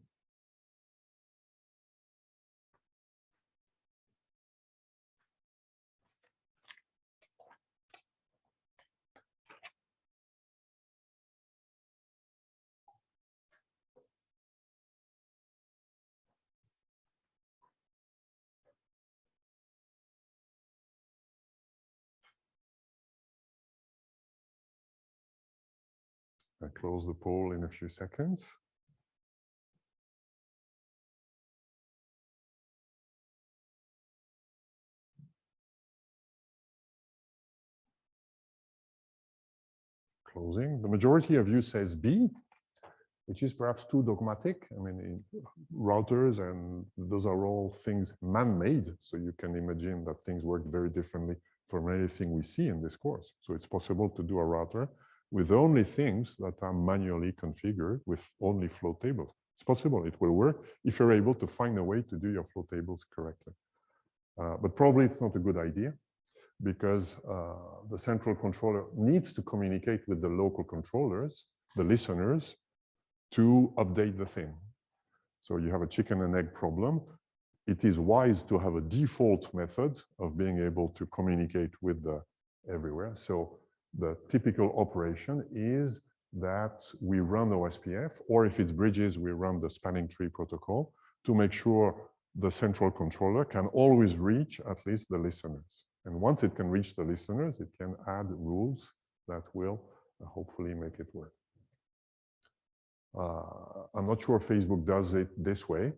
I close the poll in a few seconds. Closing. The majority of you says B, which is perhaps too dogmatic. I mean, routers, and those are all things man-made. So you can imagine that things work very differently from anything we see in this course. So it's possible to do a router with only things that are manually configured with only flow tables. It's possible, it will work if you're able to find a way to do your flow tables correctly. But probably it's not a good idea because the central controller needs to communicate with the local controllers, the listeners, to update the thing. So you have a chicken and egg problem. It is wise to have a default method of being able to communicate with everywhere. So the typical operation is that we run Ospf, or if it's bridges, we run the spanning tree protocol to make sure the central controller can always reach at least the listeners. And once it can reach the listeners, it can add rules that will hopefully make it work. I'm not sure Facebook does it this way.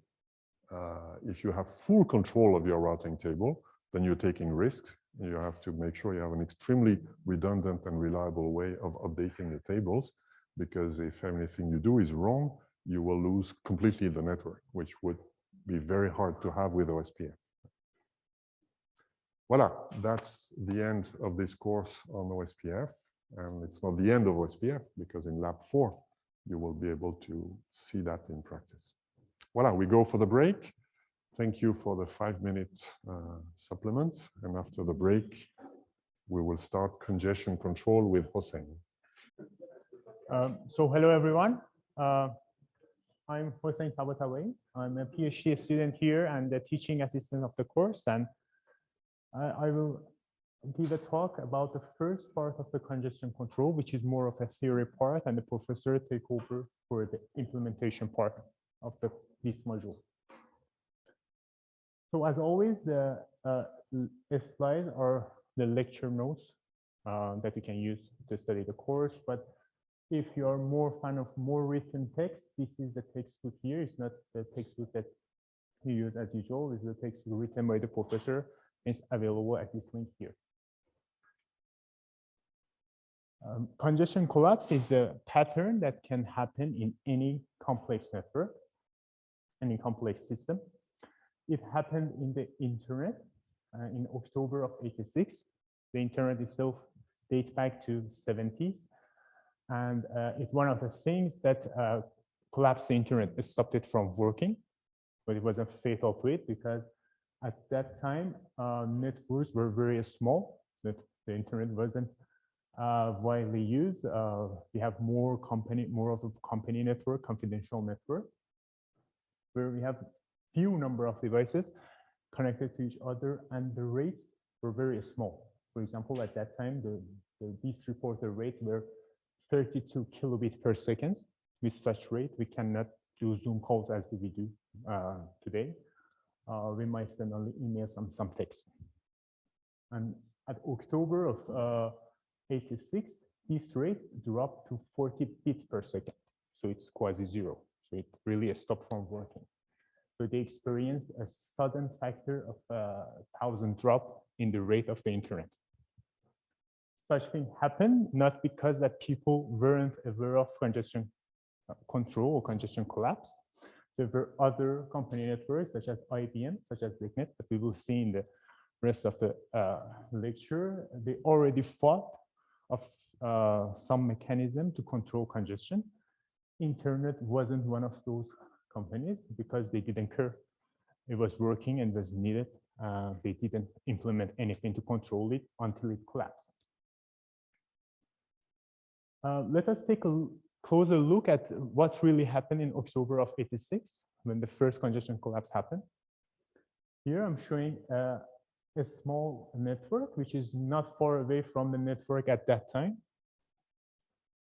If you have full control of your routing table, then you're taking risks. You have to make sure you have an extremely redundant and reliable way of updating the tables, because if anything you do is wrong, you will lose completely the network, which would be very hard to have with Ospf. Voila, that's the end of this course on Ospf. And it's not the end of Ospf, because in lab 4, you will be able to see that in practice. Voila, we go for the break. Thank you for the 5-minute supplements. And after the break, we will start congestion control with Hossein. So hello, everyone. I'm Hossein Tabatawi. I'm a PhD student here and the teaching assistant of the course. And I will give a talk about the first part of the congestion control, which is more of a theory part, and the professor take over for the implementation part of this module. So as always, the slides are the lecture notes that you can use to study the course. But if you are more fan of more written text, this is the textbook here. It's not the textbook that you use as usual. It's the textbook written by the professor. It's available at this link here. Congestion collapse is a pattern that can happen in any complex network, any complex system. It happened in the internet in October of '86. The internet itself dates back to '70s. And it's one of the things that collapsed the internet. It stopped it from working, but it wasn't fatal to it because at that time, networks were very small. That the internet wasn't widely used. We have more of a company network, confidential network, where we have few number of devices connected to each other, and the rates were very small. For example, at that time, these reporter rates were 32 kilobits per second. With such rate, we cannot do Zoom calls as we do today. We might send only emails and some text. And at October of '86, this rate dropped to 40 bits per second. So it's quasi zero. So it really stopped from working. So they experienced a sudden factor of 1,000 drop in the rate of the internet. Such thing happened not because that people weren't aware of congestion control or congestion collapse. There were other company networks such as IBM, such as BigNet, that we will see in the rest of the lecture. They already thought of some mechanism to control congestion. Internet wasn't one of those companies because they didn't care. It was working and was needed. They didn't implement anything to control it until it collapsed. Let us take a closer look at what really happened in October of '86 when the first congestion collapse happened. Here I'm showing a small network which is not far away from the network at that time.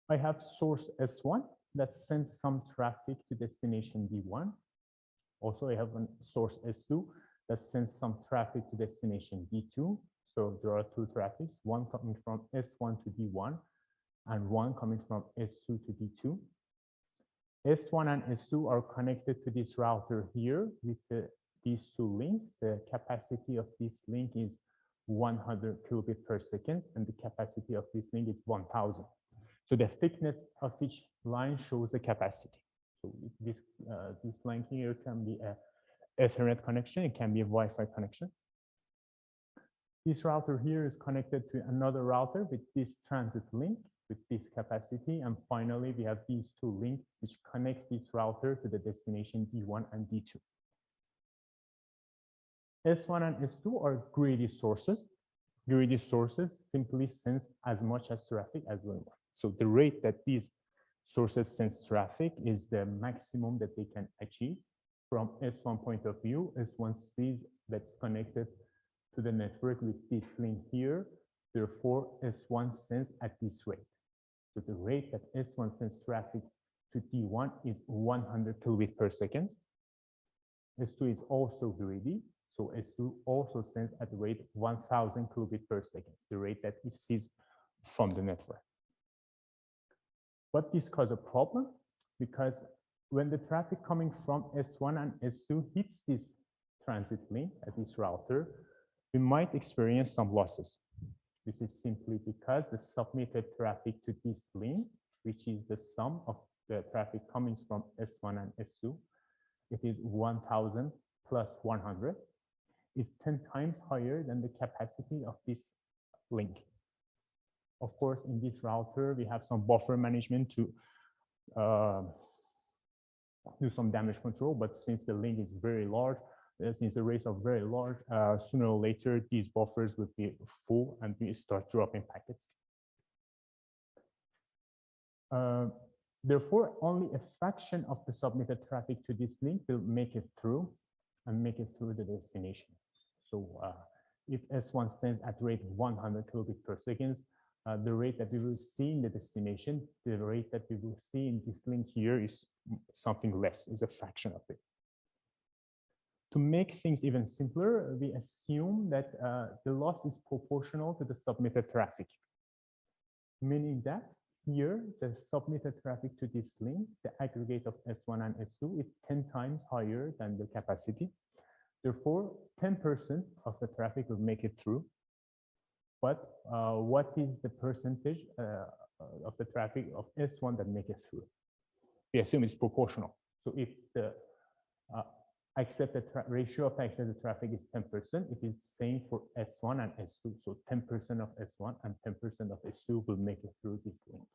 I have source S1 that sends some traffic to destination D1. Also, I have a source S2 that sends some traffic to destination D2. So there are two traffics, one coming from S1 to D1 and one coming from S2 to D2. S1 and S2 are connected to this router here with these two links. The capacity of this link is 100 kilobits per second, and the capacity of this link is 1,000. So the thickness of each line shows the capacity. So this line here can be an Ethernet connection. It can be a Wi-Fi connection. This router here is connected to another router with this transit link with this capacity. And finally, we have these two links which connects this router to the destination D1 and D2. S1 and S2 are greedy sources. Greedy sources simply sense as much as traffic as we want. So the rate that these sources sense traffic is the maximum that they can achieve. From S1 point of view, S1 sees that's connected to the network with this link here. Therefore, S1 sends at this rate. So the rate that S1 sends traffic to D1 is 100 kilobits per second. S2 is also greedy. So S2 also sends at the rate 1,000 kilobits per second, the rate that it sees from the network. But this causes a problem because when the traffic coming from S1 and S2 hits this transit link at this router, we might experience some losses. This is simply because the submitted traffic to this link, which is the sum of the traffic coming from S1 and S2, it is 1000 plus 100, is 10 times higher than the capacity of this link. Of course, in this router, we have some buffer management to do some damage control, but since the link is very large, since the rates are very large, sooner or later, these buffers will be full and we start dropping packets. Therefore, only a fraction of the submitted traffic to this link will make it through the destination. So if S1 sends at rate 100 kilobits per second, the rate that we will see in the destination, the rate that we will see in this link here is something less, is a fraction of it. To make things even simpler, we assume that the loss is proportional to the submitted traffic, meaning that here, the submitted traffic to this link, the aggregate of S1 and S2 is 10 times higher than the capacity. Therefore, 10% of the traffic will make it through. But what is the percentage of the traffic of S1 that make it through? We assume it's proportional. So if the accepted ratio of accepted traffic is 10%, it is same for S1 and S2. So 10% of S1 and 10% of S2 will make it through this link.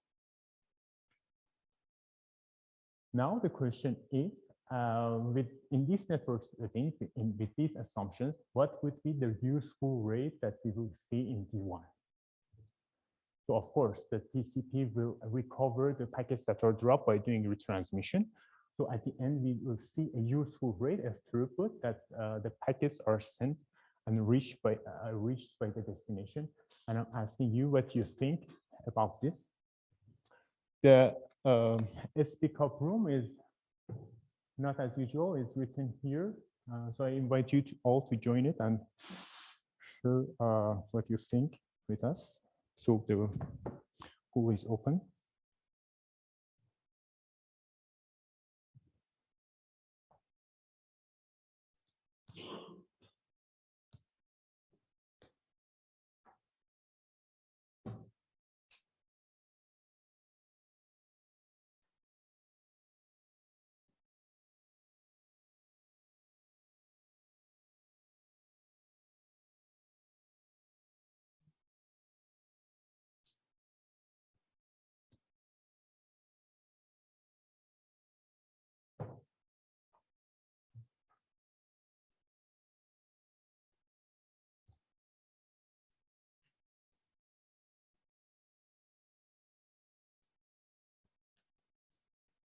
Now the question is, in this network setting, with these assumptions, what would be the useful rate that we will see in D1? So of course, the TCP will recover the packets that are dropped by doing retransmission. So at the end, we will see a useful rate, a throughput, that the packets are sent and reached by the destination. And I'm asking you what you think about this. The SPCOP room is not as usual, it's written here. So I invite you all to join it and share what you think with us. So the pool is open.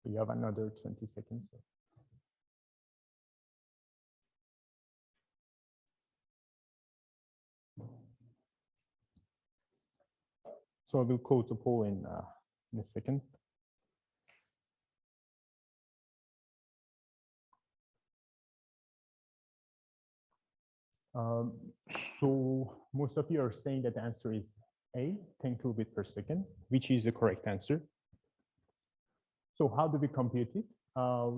We have another 20 seconds. So I will close the poll in a second. So most of you are saying that the answer is A, 10 kilobits per second, which is the correct answer. So how do we compute it?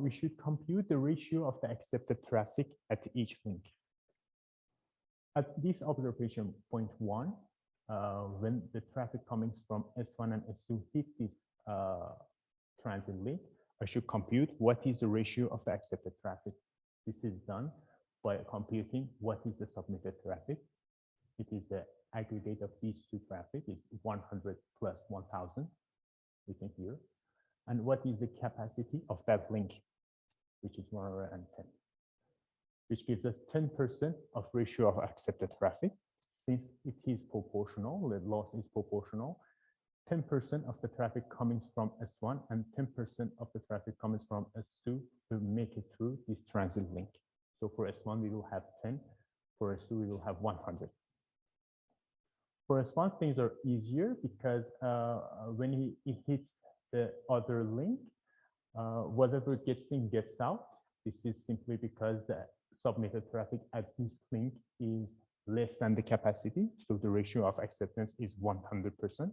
We should compute the ratio of the accepted traffic at each link. At this observation point 1, when the traffic coming from S1 and S2 hit this transit link, I should compute what is the ratio of the accepted traffic. This is done by computing what is the submitted traffic. It is the aggregate of these two traffic is 100 plus 1000, written here. And what is the capacity of that link, which is 110, which gives us 10% of ratio of accepted traffic. Since it is proportional, the loss is proportional, 10% of the traffic coming from S1 and 10% of the traffic coming from S2 will make it through this transit link. So for S1, we will have 10. For S2, we will have 100. For S1, things are easier because when it hits the other link, whatever gets in gets out. This is simply because the submitted traffic at this link is less than the capacity. So the ratio of acceptance is 100%.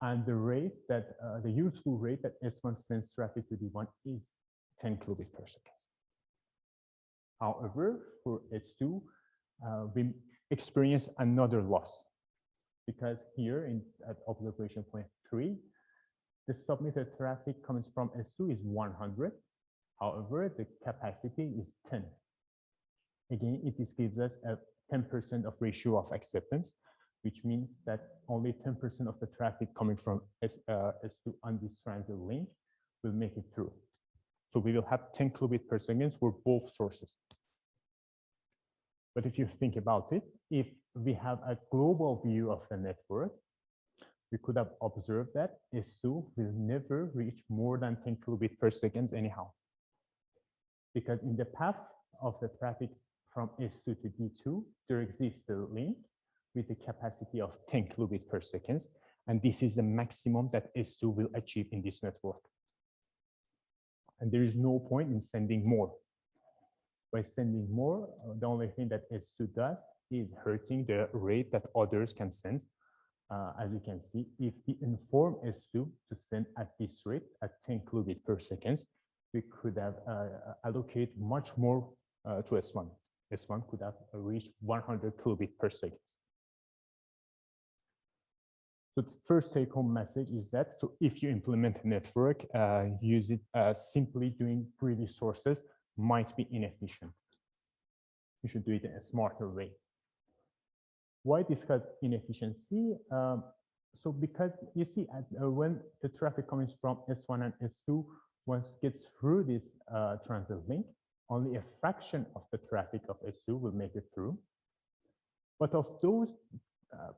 And the rate that, the useful rate that S1 sends traffic to D1 is 10 kilobits per second. However, for S2, we experience another loss because here at observation point 3, The submitted traffic comes from S2 is 100. However, the capacity is 10. Again, it gives us a 10% of ratio of acceptance, which means that only 10% of the traffic coming from S2 on this transit link will make it through. So we will have 10 kilobits per second for both sources. But if you think about it, if we have a global view of the network, we could have observed that S2 will never reach more than 10 kilobits per second anyhow. Because in the path of the traffic from S2 to D2, there exists a link with a capacity of 10 kilobits per second. And this is the maximum that S2 will achieve in this network. And there is no point in sending more. By sending more, the only thing that S2 does is hurting the rate that others can send. As you can see, if we inform S2 to send at this rate, at 10 kilobits per second, we could have allocated much more to S1. S1 could have reached 100 kilobits per second. So the first take-home message is that, so if you implement a network, use it simply doing greedy sources might be inefficient. You should do it in a smarter way. Why discuss inefficiency? So because you see, when the traffic comes from S1 and S2, once it gets through this transit link, only a fraction of the traffic of S2 will make it through. But of those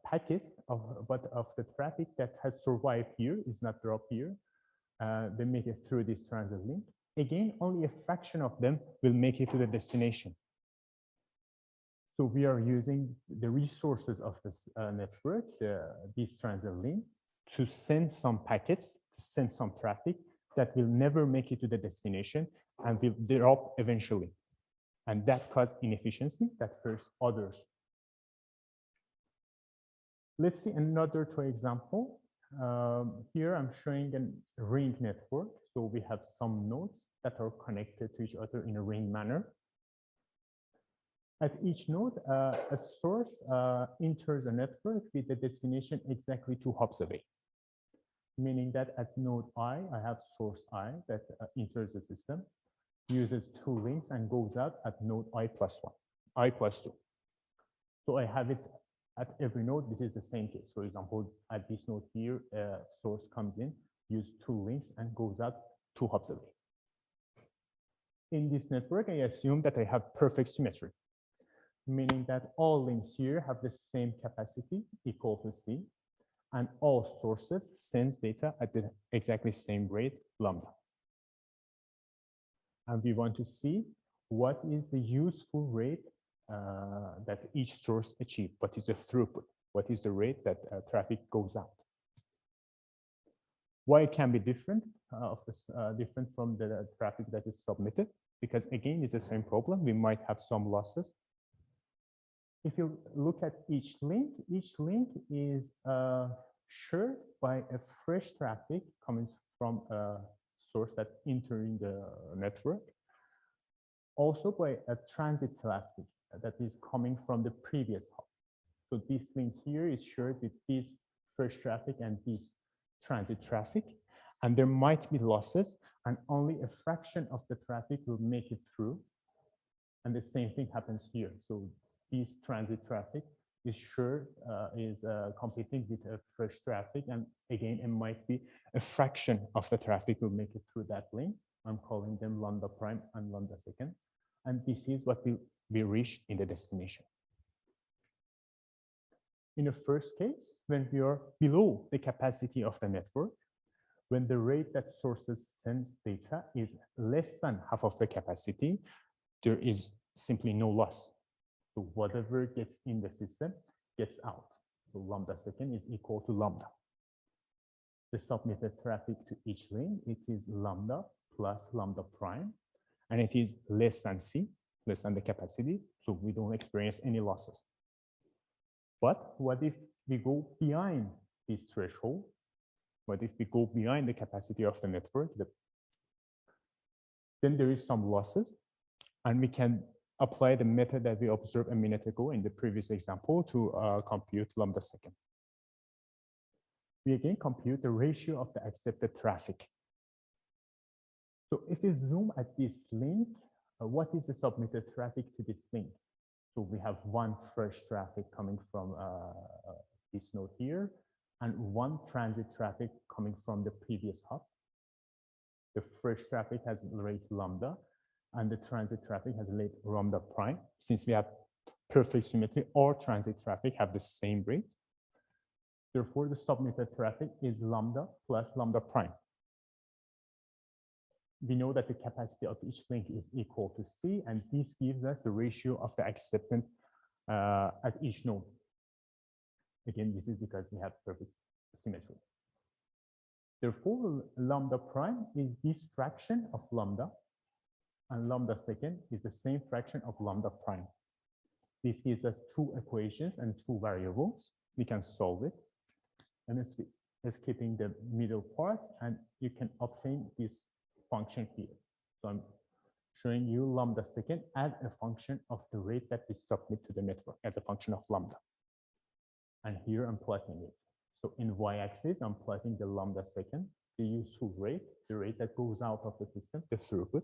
packets of the traffic that has survived here, is not dropped here, they make it through this transit link. Again, only a fraction of them will make it to the destination. So we are using the resources of this network, this transit link, to send some packets, to send some traffic that will never make it to the destination and will drop eventually. And that causes inefficiency that hurts others. Let's see another two example. Here I'm showing a ring network. So we have some nodes that are connected to each other in a ring manner. At each node, a source enters a network with the destination exactly 2 hops away. Meaning that at node I have source I that enters the system, uses 2 links and goes out at node I plus 1, I plus 2. So I have it at every node. This is the same case. For example, at this node here, source comes in, use 2 links and goes out 2 hops away. In this network, I assume that I have perfect symmetry, meaning that all links here have the same capacity equal to C, and all sources sends data at the exactly same rate, lambda. And we want to see what is the useful rate that each source achieves. What is the throughput? What is the rate that traffic goes out? Why it can be different different from the traffic that is submitted? Because again, it's the same problem. We might have some losses. If you look at each link is shared by a fresh traffic coming from a source that entering the network, also by a transit traffic that is coming from the previous hop. So this link here is shared with this fresh traffic and this transit traffic, and there might be losses, and only a fraction of the traffic will make it through. And the same thing happens here. So this transit traffic is competing with a fresh traffic, and again, it might be a fraction of the traffic will make it through that link. I'm calling them lambda prime and lambda second, and this is what we reach in the destination. In the first case, when we are below the capacity of the network, when the rate that sources sends data is less than half of the capacity, there is simply no loss. So whatever gets in the system gets out. So lambda second is equal to lambda. The submitted traffic to each link, it is lambda plus lambda prime, and it is less than C, less than the capacity, so we don't experience any losses. But what if we go behind this threshold? What if we go behind the capacity of the network? Then there is some losses, and we can apply the method that we observed a minute ago in the previous example to compute lambda second. we again compute the ratio of the accepted traffic. So if we zoom at this link, what is the submitted traffic to this link? So we have one fresh traffic coming from this node here, and one transit traffic coming from the previous hop. The fresh traffic has rate lambda, and the transit traffic has rate lambda prime. Since we have perfect symmetry, all transit traffic have the same rate. Therefore, the submitted traffic is lambda plus lambda prime. We know that the capacity of each link is equal to C, and this gives us the ratio of the acceptance at each node. Again, this is because we have perfect symmetry. Therefore, lambda prime is this fraction of lambda, and lambda second is the same fraction of lambda prime. This gives us two equations and two variables. We can solve it, and it's keeping the middle part, and you can obtain this function here. So I'm showing you lambda second as a function of the rate that we submit to the network as a function of lambda. And here I'm plotting it. So in y-axis, I'm plotting the lambda second, the useful rate, the rate that goes out of the system, the throughput,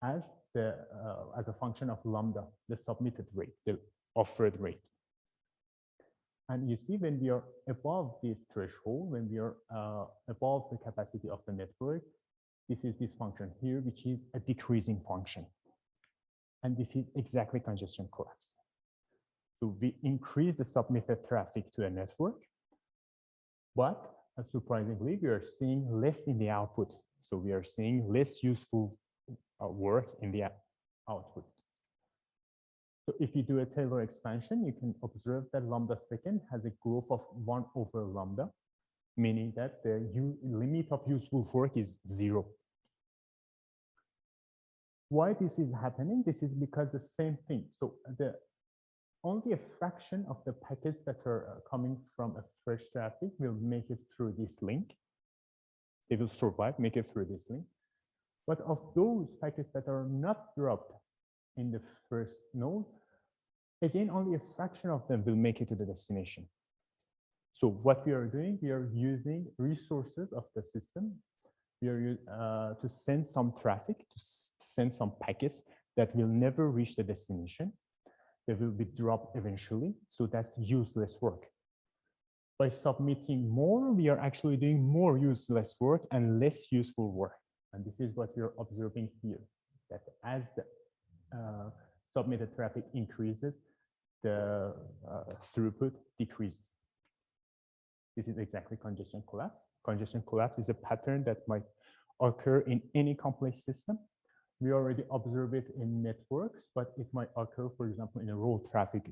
as a function of lambda, the submitted rate, the offered rate. And you see, when we are above this threshold, when we are above the capacity of the network, this is this function here, which is a decreasing function. And this is exactly congestion collapse. So we increase the submitted traffic to a network, but surprisingly, we are seeing less in the output. So we are seeing less useful work in the output. So if you do a Taylor expansion, you can observe that lambda second has a growth of 1 over lambda, meaning that the limit of useful work is 0. Why this is happening? This is because the same thing. So only a fraction of the packets that are coming from a fresh traffic will make it through this link. They will survive, make it through this link. But of those packets that are not dropped in the first node, again, only a fraction of them will make it to the destination. So what we are doing, we are using resources of the system. We are to send some traffic, to send some packets that will never reach the destination. They will be dropped eventually. So that's useless work. By submitting more, we are actually doing more useless work and less useful work. And this is what we're observing here, that as the submitted traffic increases, the throughput decreases. This is exactly congestion collapse. Congestion collapse is a pattern that might occur in any complex system. We already observe it in networks, but it might occur, for example, in a road traffic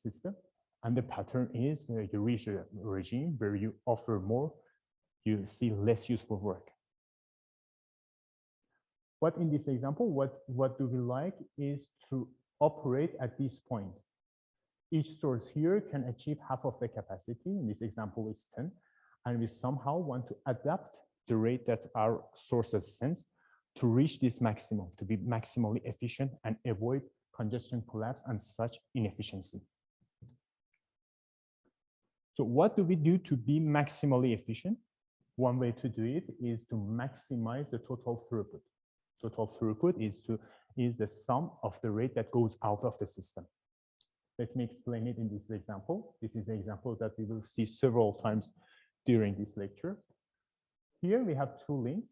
system. And the pattern is you reach a regime where you offer more, you see less useful work. But in this example, what do we like is to operate at this point. Each source here can achieve half of the capacity. In this example, is 10. And we somehow want to adapt the rate that our sources sense to reach this maximum, to be maximally efficient and avoid congestion collapse and such inefficiency. So what do we do to be maximally efficient? One way to do it is to maximize the total throughput. Total throughput is the sum of the rate that goes out of the system. Let me explain it in this example. This is an example that we will see several times during this lecture. Here we have two links.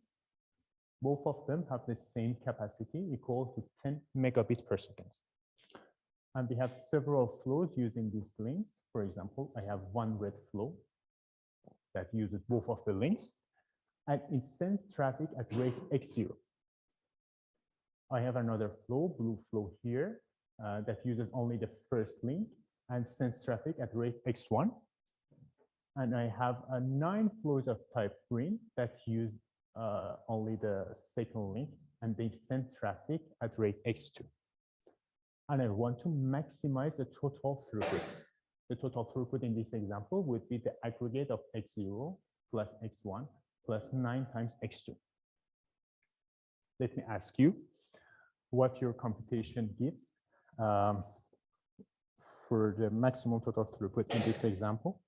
Both of them have the same capacity equal to 10 megabits per second. And we have several flows using these links. For example, I have one red flow that uses both of the links, and it sends traffic at rate x0. I have another flow, blue flow here, that uses only the first link and sends traffic at rate x1. And I have 9 flows of type green that use only the second link, and they send traffic at rate x2. And I want to maximize the total throughput. The total throughput in this example would be the aggregate of x0 plus x1 plus 9 times x2. Let me ask you what your computation gives for the maximum total throughput in this example.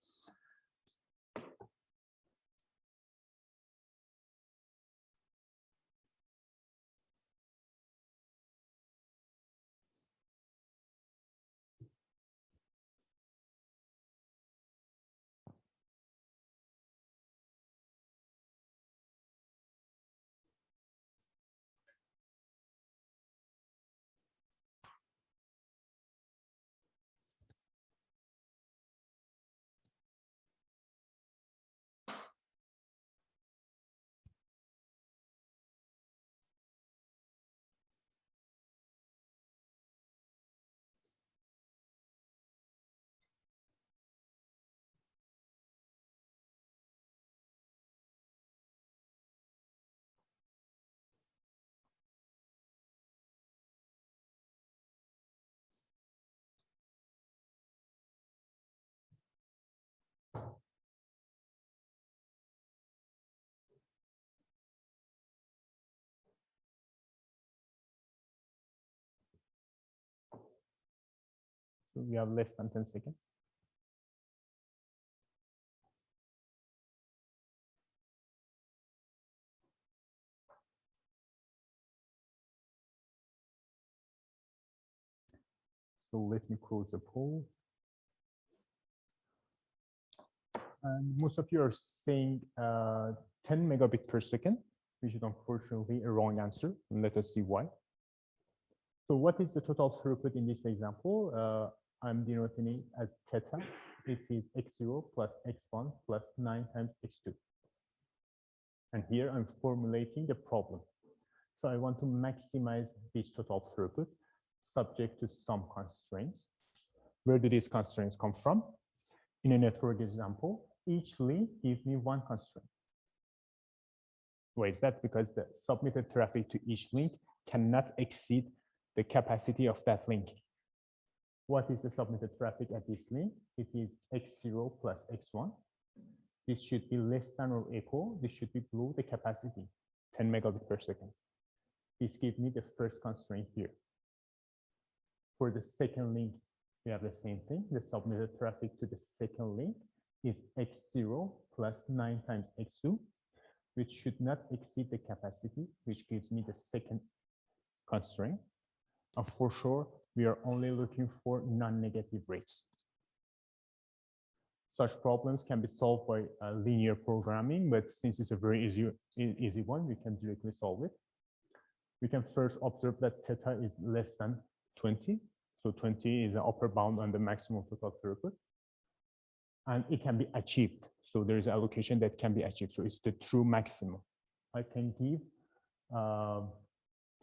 So we have less than 10 seconds. So let me close the poll. And most of you are saying 10 megabit per second, which is unfortunately a wrong answer. And let us see why. So what is the total throughput in this example? I'm denoting it as theta. It is x0 plus x1 plus 9 times x2. And here I'm formulating the problem. So I want to maximize this total throughput subject to some constraints. Where do these constraints come from? In a network example, each link gives me one constraint. Why is that? Because the submitted traffic to each link cannot exceed the capacity of that link. What is the submitted traffic at this link? It is x0 plus x1. This should be less than or equal. This should be below the capacity, 10 megabit per second. This gives me the first constraint here. For the second link, we have the same thing. The submitted traffic to the second link is x0 plus 9 times x2, which should not exceed the capacity, which gives me the second constraint. And for sure, we are only looking for non-negative rates. Such problems can be solved by linear programming, but since it's a very easy one, we can directly solve it. We can first observe that theta is less than 20. So 20 is the upper bound on the maximum total throughput. And it can be achieved. So there is an allocation that can be achieved. So it's the true maximum. I can give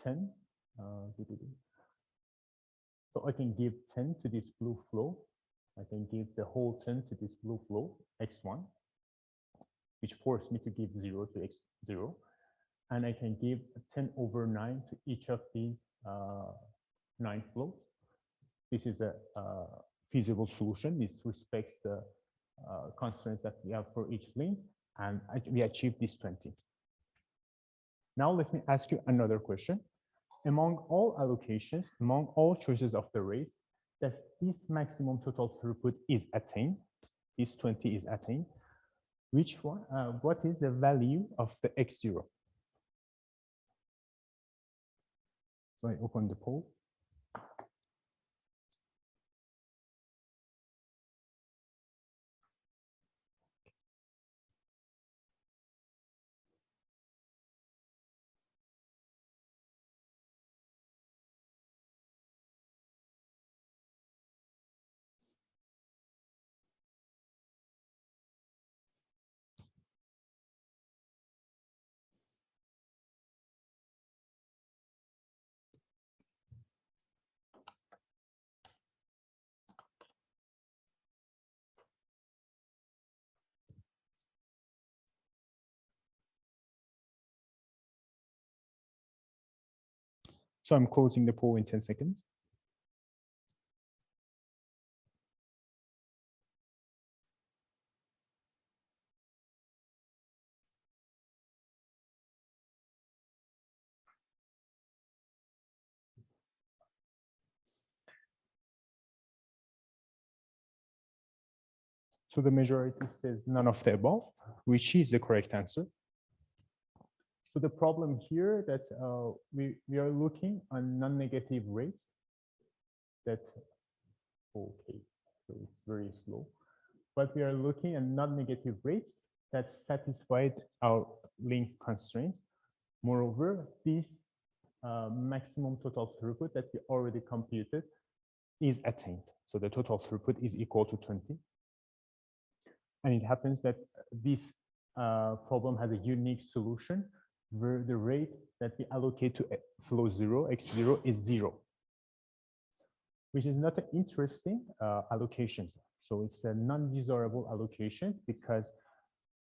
10. So I can give 10 to this blue flow. I can give the whole 10 to this blue flow, x1, which forced me to give 0 to x0. And I can give 10 over 9 to each of these 9 flows. This is a feasible solution. This respects the constraints that we have for each link, and we achieve this 20. Now let me ask you another question. Among all allocations, among all choices of the race, that this maximum total throughput is attained, this 20 is attained, which one, what is the value of the x0? So I open the poll. So I'm closing the poll in 10 seconds. So the majority says none of the above, which is the correct answer. So the problem here that we are looking on non-negative rates that, okay, so it's very slow, but we are looking at non-negative rates that satisfied our link constraints. Moreover, this maximum total throughput that we already computed is attained. So the total throughput is equal to 20. And it happens that this problem has a unique solution where the rate that we allocate to flow 0, x0 is 0, which is not an interesting allocations. So it's a non-desirable allocations because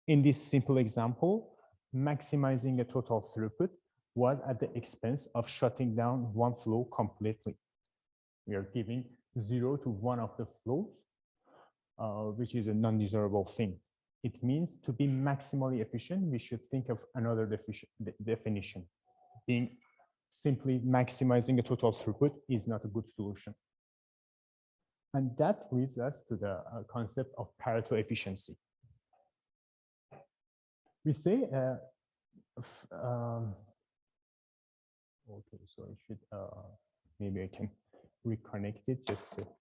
in this simple example, maximizing a total throughput was at the expense of shutting down one flow completely. We are giving 0 to one of the flows, which is a non-desirable thing. It means to be maximally efficient, we should think of another definition. Being simply maximizing a total throughput is not a good solution. And that leads us to the concept of Pareto efficiency. We say, okay, so I should, maybe I can reconnect it just so.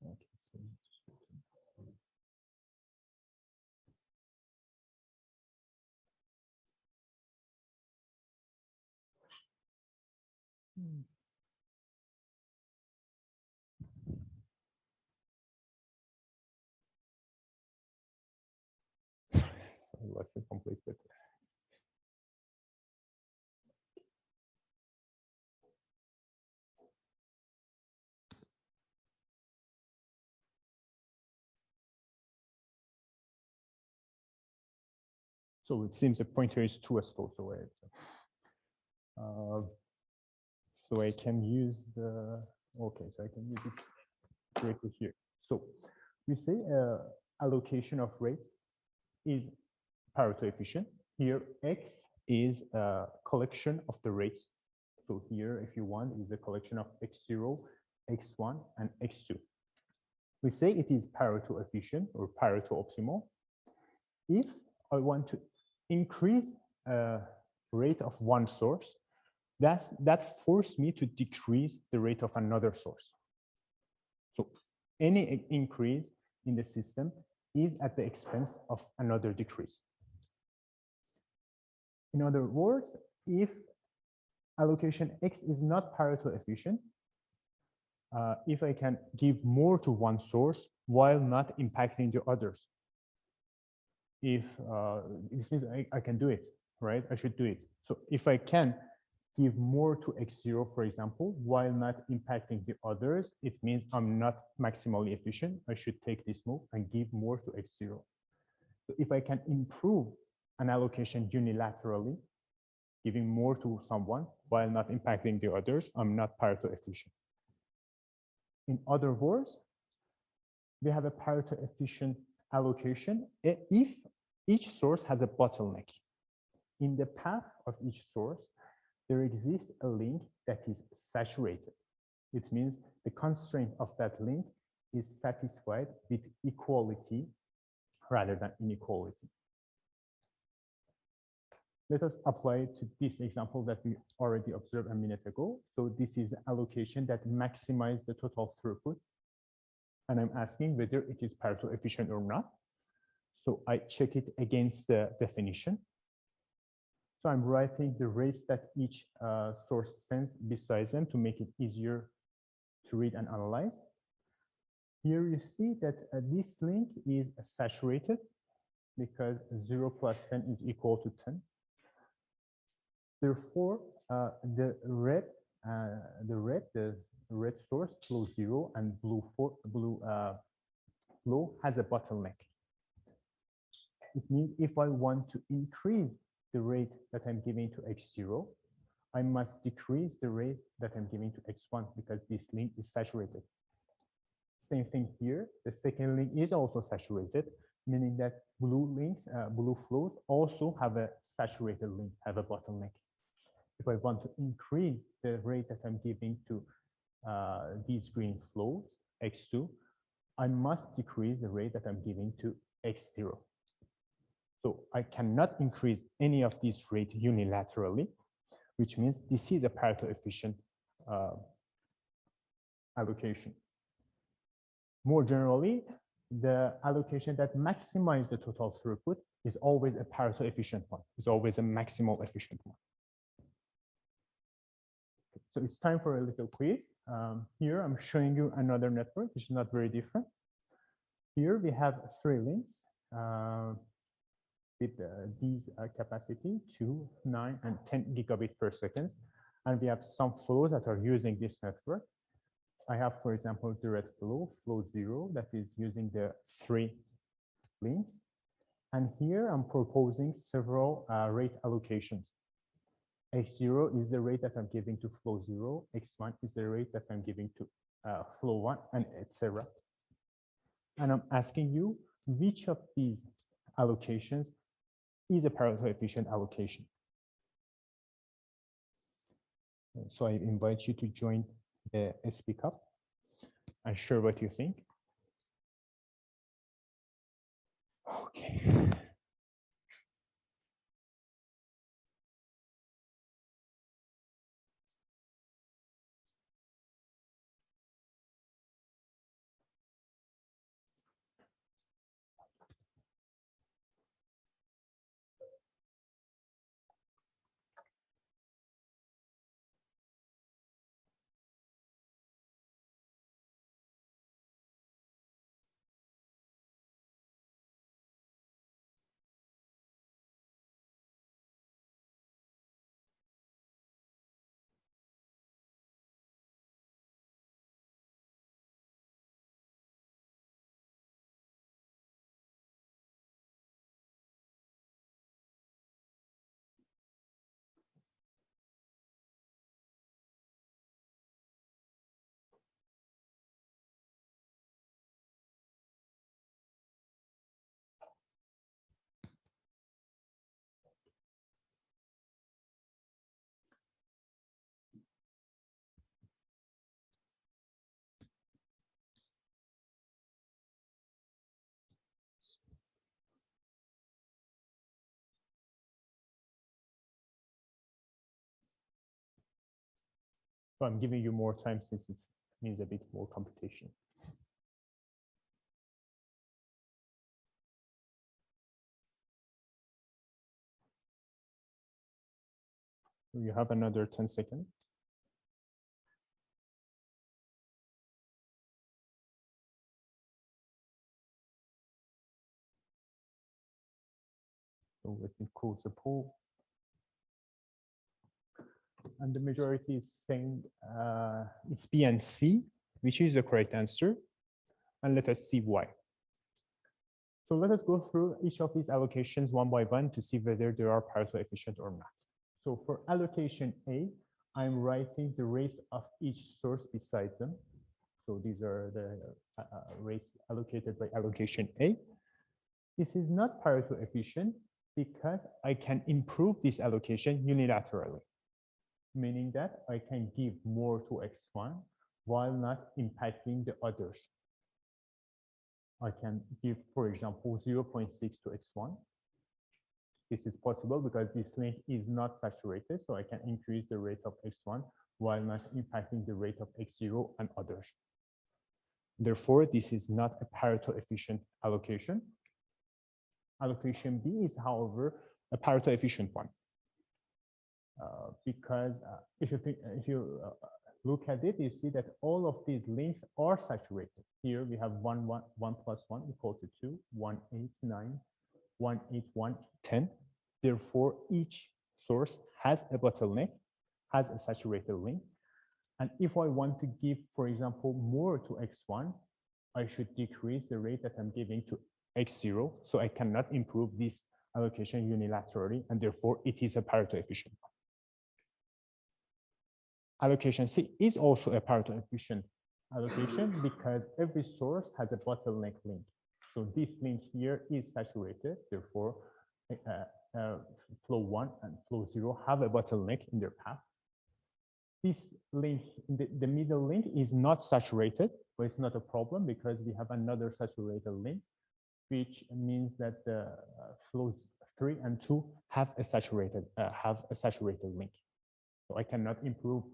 Okay, so sorry, what's the complete bit? So it seems the pointer is too slow, so I can use the, okay, so I can use it directly here. So we say allocation of rates is Pareto efficient. Here, X is a collection of the rates. So here, if you want, is a collection of X0, X1, and X2. We say it is Pareto efficient or Pareto optimal if I want to increase rate of one source, that forces me to decrease the rate of another source. So any increase in the system is at the expense of another decrease. In other words, if allocation X is not Pareto efficient, if I can give more to one source while not impacting the others, if this means I can do it, right? I should do it. So if I can give more to X0, for example, while not impacting the others, it means I'm not maximally efficient. I should take this move and give more to X0. So if I can improve an allocation unilaterally, giving more to someone while not impacting the others, I'm not Pareto efficient. In other words, we have a Pareto efficient allocation if each source has a bottleneck. In the path of each source, there exists a link that is saturated. It means the constraint of that link is satisfied with equality rather than inequality. Let us apply it to this example that we already observed a minute ago. So this is allocation that maximizes the total throughput. And I'm asking whether it is Pareto efficient or not. So I check it against the definition. So I'm writing the rates that each source sends besides them to make it easier to read and analyze. Here you see that this link is saturated because 0 plus 10 is equal to 10. Therefore, the red source flow 0 and blue flow has a bottleneck. It means if I want to increase the rate that I'm giving to X0, I must decrease the rate that I'm giving to X1 because this link is saturated. Same thing here. The second link is also saturated, meaning that blue flows also have a saturated link, have a bottleneck. If I want to increase the rate that I'm giving to these green flows, X2, I must decrease the rate that I'm giving to X0. So I cannot increase any of these rates unilaterally, which means this is a Pareto efficient allocation. More generally, the allocation that maximizes the total throughput is always a Pareto efficient one, is always a maximal efficient one. So it's time for a little quiz. Here I'm showing you another network, which is not very different. Here we have 3 links with these capacity 2, 9, and 10 gigabit per second. And we have some flows that are using this network. I have, for example, direct flow, flow 0, that is using the 3 links. And here I'm proposing several rate allocations. X0 is the rate that I'm giving to flow 0, X1 is the rate that I'm giving to flow 1, and etc. And I'm asking you which of these allocations is a Pareto efficient allocation. So I invite you to join the Speak Up and share what you think. Okay. So I'm giving you more time since it means a bit more computation. So you have another 10 seconds. So let me close the poll. And the majority is saying it's B and C, which is the correct answer. And let us see why. So let us go through each of these allocations one by one to see whether they are Pareto efficient or not. So for allocation A, I'm writing the rates of each source beside them. So these are the rates allocated by allocation A. This is not Pareto efficient because I can improve this allocation unilaterally, meaning that I can give more to X1 while not impacting the others. I can give, for example, 0.6 to X1. This is possible because this link is not saturated, so I can increase the rate of X1 while not impacting the rate of X0 and others. Therefore, this is not a Pareto efficient allocation. Allocation B is, however, a Pareto efficient one. Because if you look at it, you see that all of these links are saturated. Here we have 1 plus 1 equal to 2, 1, 8, 9, 1, 8, 1, 10. Therefore, each source has a bottleneck, has a saturated link. And if I want to give, for example, more to X1, I should decrease the rate that I'm giving to X0. So I cannot improve this allocation unilaterally, and therefore it is a Pareto efficient. Allocation C is also a Pareto efficient allocation because every source has a bottleneck link. So this link here is saturated, therefore flow 1 and flow 0 have a bottleneck in their path. This link, the middle link is not saturated, but it's not a problem because we have another saturated link, which means that the flows 3 and 2 have a saturated link. So I cannot improve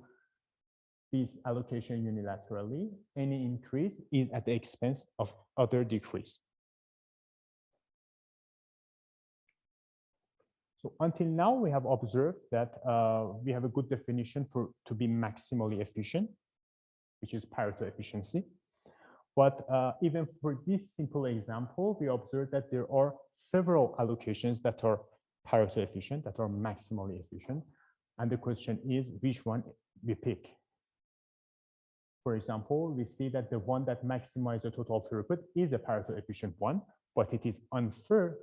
this allocation unilaterally. Any increase is at the expense of other decrease. So until now, we have observed that we have a good definition to be maximally efficient, which is Pareto efficiency. But even for this simple example, we observe that there are several allocations that are Pareto efficient, that are maximally efficient. And the question is which one we pick. For example, we see that the one that maximizes the total throughput is a Pareto efficient one, but it is unfair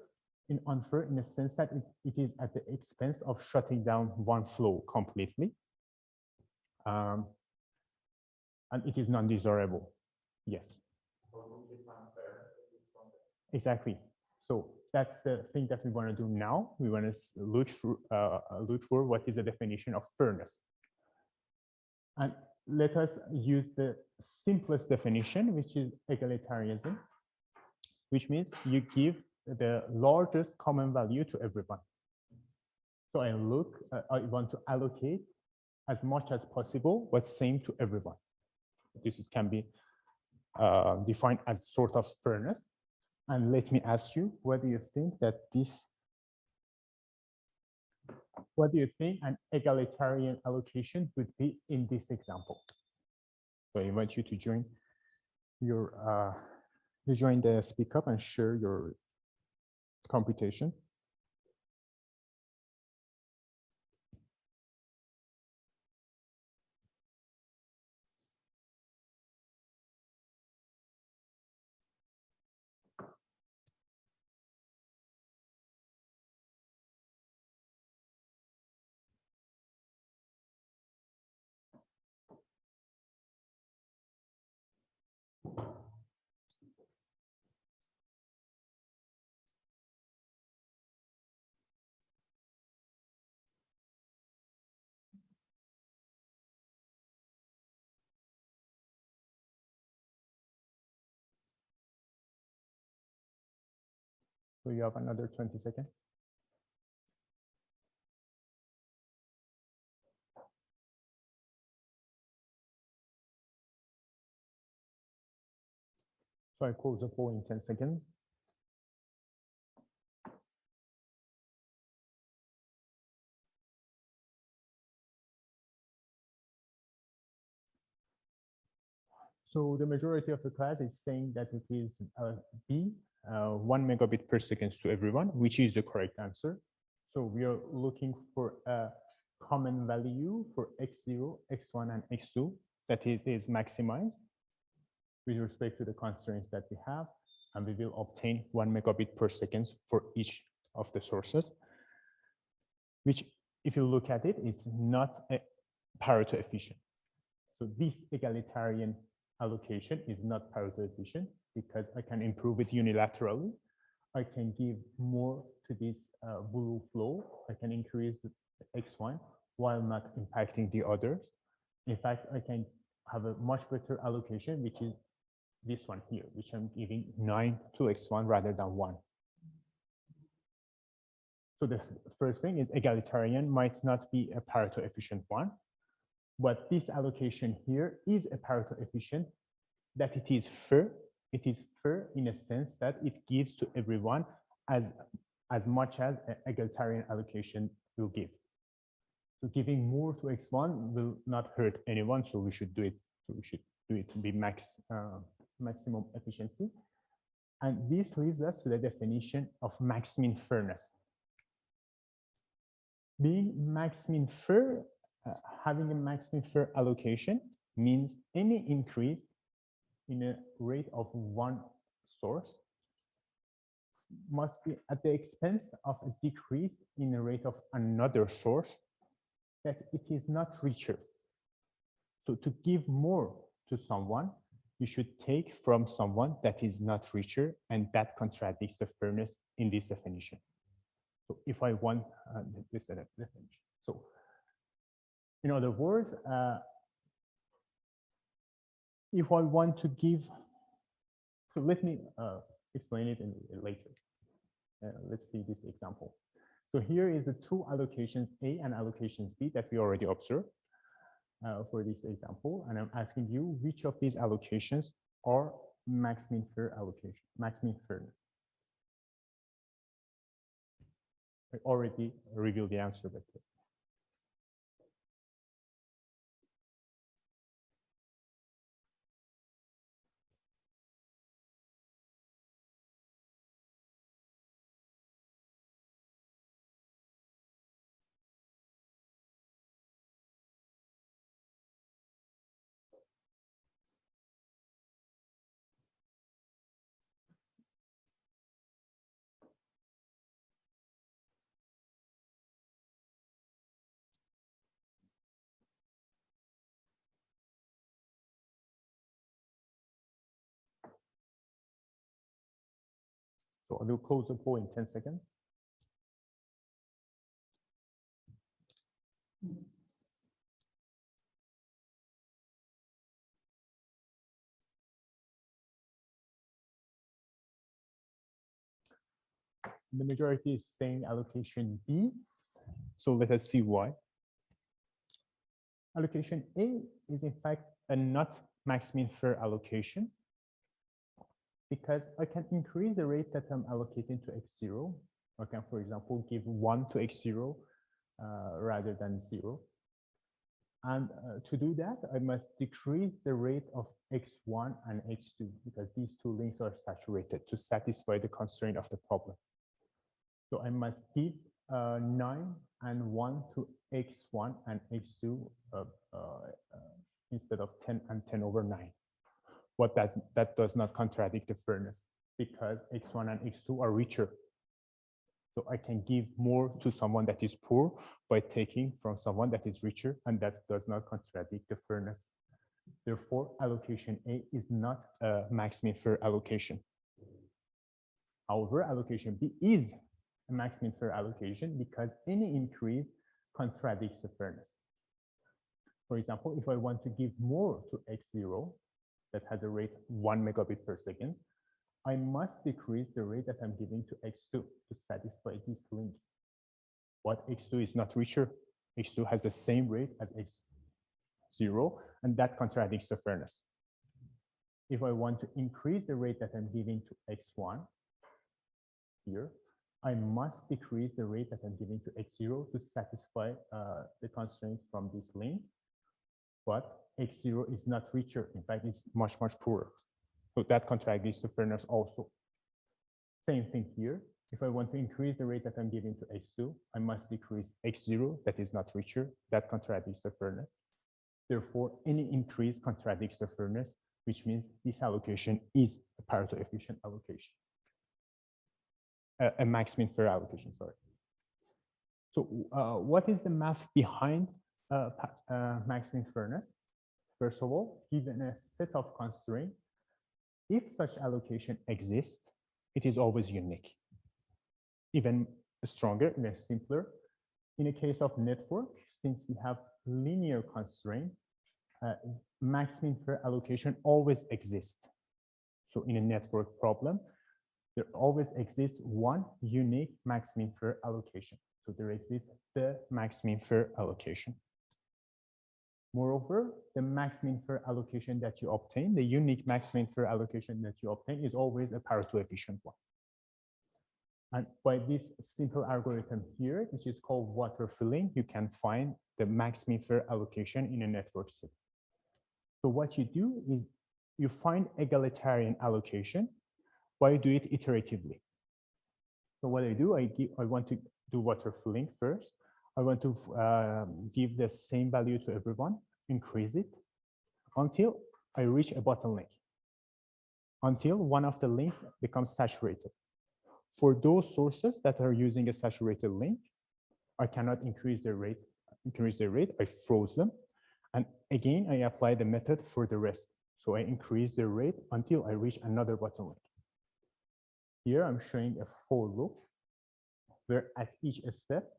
unfair in the sense that it is at the expense of shutting down one flow completely. And it is non-desirable. Yes. Exactly. So that's the thing that we want to do now. We want to look for what is the definition of fairness. And let us use the simplest definition, which is egalitarianism, which means you give the largest common value to everyone. So I want to allocate as much as possible what's same to everyone. This can be defined as sort of fairness. And let me ask you, what do you think an egalitarian allocation would be in this example? So I invite you to join the speak up and share your computation. So you have another 20 seconds. So I close the poll in 10 seconds. So the majority of the class is saying that it is B, 1 megabit per second to everyone, which is the correct answer. So we are looking for a common value for x0, x1, and x2 that it is maximized with respect to the constraints that we have, and we will obtain 1 megabit per second for each of the sources, which, if you look at it, it's not a Pareto efficient. So this egalitarian allocation is not Pareto efficient because I can improve it unilaterally. I can give more to this blue flow. I can increase the x1 while not impacting the others. In fact, I can have a much better allocation, which is this one here, which I'm giving 9 to x1 rather than 1. So the first thing is egalitarian might not be a Pareto efficient one, but this allocation here is a Pareto efficient, that it is fair. It is fair in a sense that it gives to everyone as much as an egalitarian allocation will give. So giving more to x1 will not hurt anyone, so we should do it. So we should do it to be maximum efficiency. And this leads us to the definition of max-min fairness. Being max-min fair, having a max-min fair allocation means any increase in a rate of one source must be at the expense of a decrease in the rate of another source that it is not richer. So to give more to someone, you should take from someone that is not richer, and that contradicts the fairness in this definition. So if I want this definition, so in other words, if I want to give, so let me explain it later. Let's see this example. So here is the two allocations A and allocations B that we already observed for this example. And I'm asking you which of these allocations are max-min fair allocation, max-min fairness. I already revealed the answer, but So I will close the poll in 10 seconds. The majority is saying allocation B. So let us see why. Allocation A is in fact a not max-min fair allocation, because I can increase the rate that I'm allocating to x0. I can, for example, give 1 to x0 rather than 0. And to do that, I must decrease the rate of x1 and x2, because these two links are saturated to satisfy the constraint of the problem. So I must give 9 and 1 to x1 and x2 instead of 10 and 10 over 9. What that does not contradict the fairness, because x1 and x2 are richer. So I can give more to someone that is poor by taking from someone that is richer, and that does not contradict the fairness. Therefore, allocation A is not a max-min fair allocation. However, allocation B is a max-min fair allocation, because any increase contradicts the fairness. For example, if I want to give more to x0 that has a rate 1 megabit per second, I must decrease the rate that I'm giving to x2 to satisfy this link. But x2 is not richer. x2 has the same rate as x0, and that contradicts the fairness. If I want to increase the rate that I'm giving to x1 here, I must decrease the rate that I'm giving to x0 to satisfy the constraints from this link. But x0 is not richer. In fact, it's much, much poorer. So that contradicts the fairness also. Same thing here. If I want to increase the rate that I'm giving to x2, I must decrease x0, that is not richer. That contradicts the fairness. Therefore, any increase contradicts the fairness, which means this allocation is a Pareto efficient allocation. A max-min fair allocation, sorry. So what is the math behind max-min fairness? First of all, given a set of constraints, if such allocation exists, it is always unique. Even stronger, even simpler. In a case of network, since we have linear constraint, max-min fair allocation always exists. So in a network problem, there always exists one unique max-min fair allocation. So there exists the max-min fair allocation. Moreover, the max-min fair allocation that you obtain, the unique max-min fair allocation that you obtain, is always a Pareto efficient one. And by this simple algorithm here, which is called water filling, you can find the max-min fair allocation in a network system. So what you do is you find egalitarian allocation, but you do it iteratively. So what I do, I want to do water filling first. I want to give the same value to everyone, increase it until I reach a bottleneck, until one of the links becomes saturated. For those sources that are using a saturated link, I cannot increase their rate. I froze them. And again, I apply the method for the rest. So I increase the rate until I reach another bottleneck. Here I'm showing a for loop where at each step,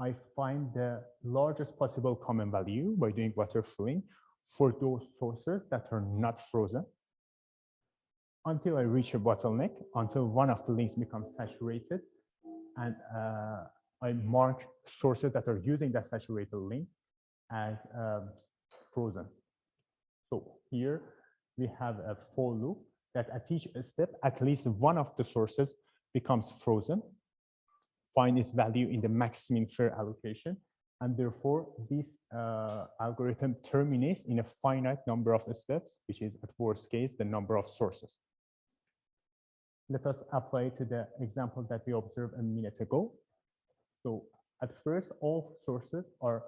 I find the largest possible common value by doing water filling for those sources that are not frozen until I reach a bottleneck, until one of the links becomes saturated, and I mark sources that are using that saturated link as frozen. So here we have a for loop that at each step, at least one of the sources becomes frozen, find its value in the max-min fair allocation, and therefore this algorithm terminates in a finite number of steps, which is at worst case the number of sources. Let us apply it to the example that we observed a minute ago. So at first, all sources are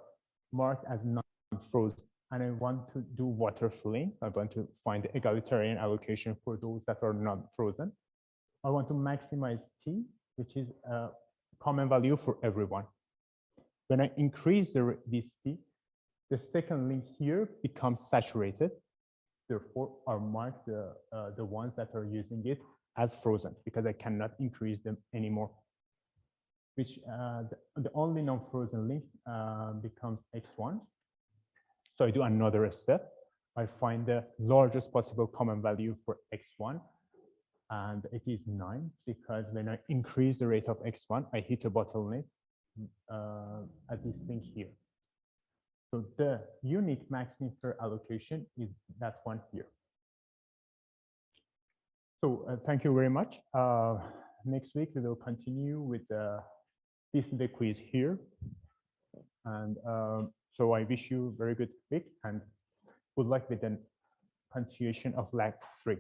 marked as non-frozen, and I want to do water filling. I want to find the egalitarian allocation for those that are not frozen. I want to maximize T, which is a common value for everyone. When I increase this T, the second link here becomes saturated. Therefore, I mark the ones that are using it as frozen because I cannot increase them anymore. Which the only non-frozen link becomes x1. So I do another step. I find the largest possible common value for x1, and it is 9 because when I increase the rate of x1, I hit a bottleneck at this thing here. So the unique max infer allocation is that one here. So thank you very much. Next week we will continue with this is the quiz here, and so I wish you a very good week and good luck with the continuation of lag 3.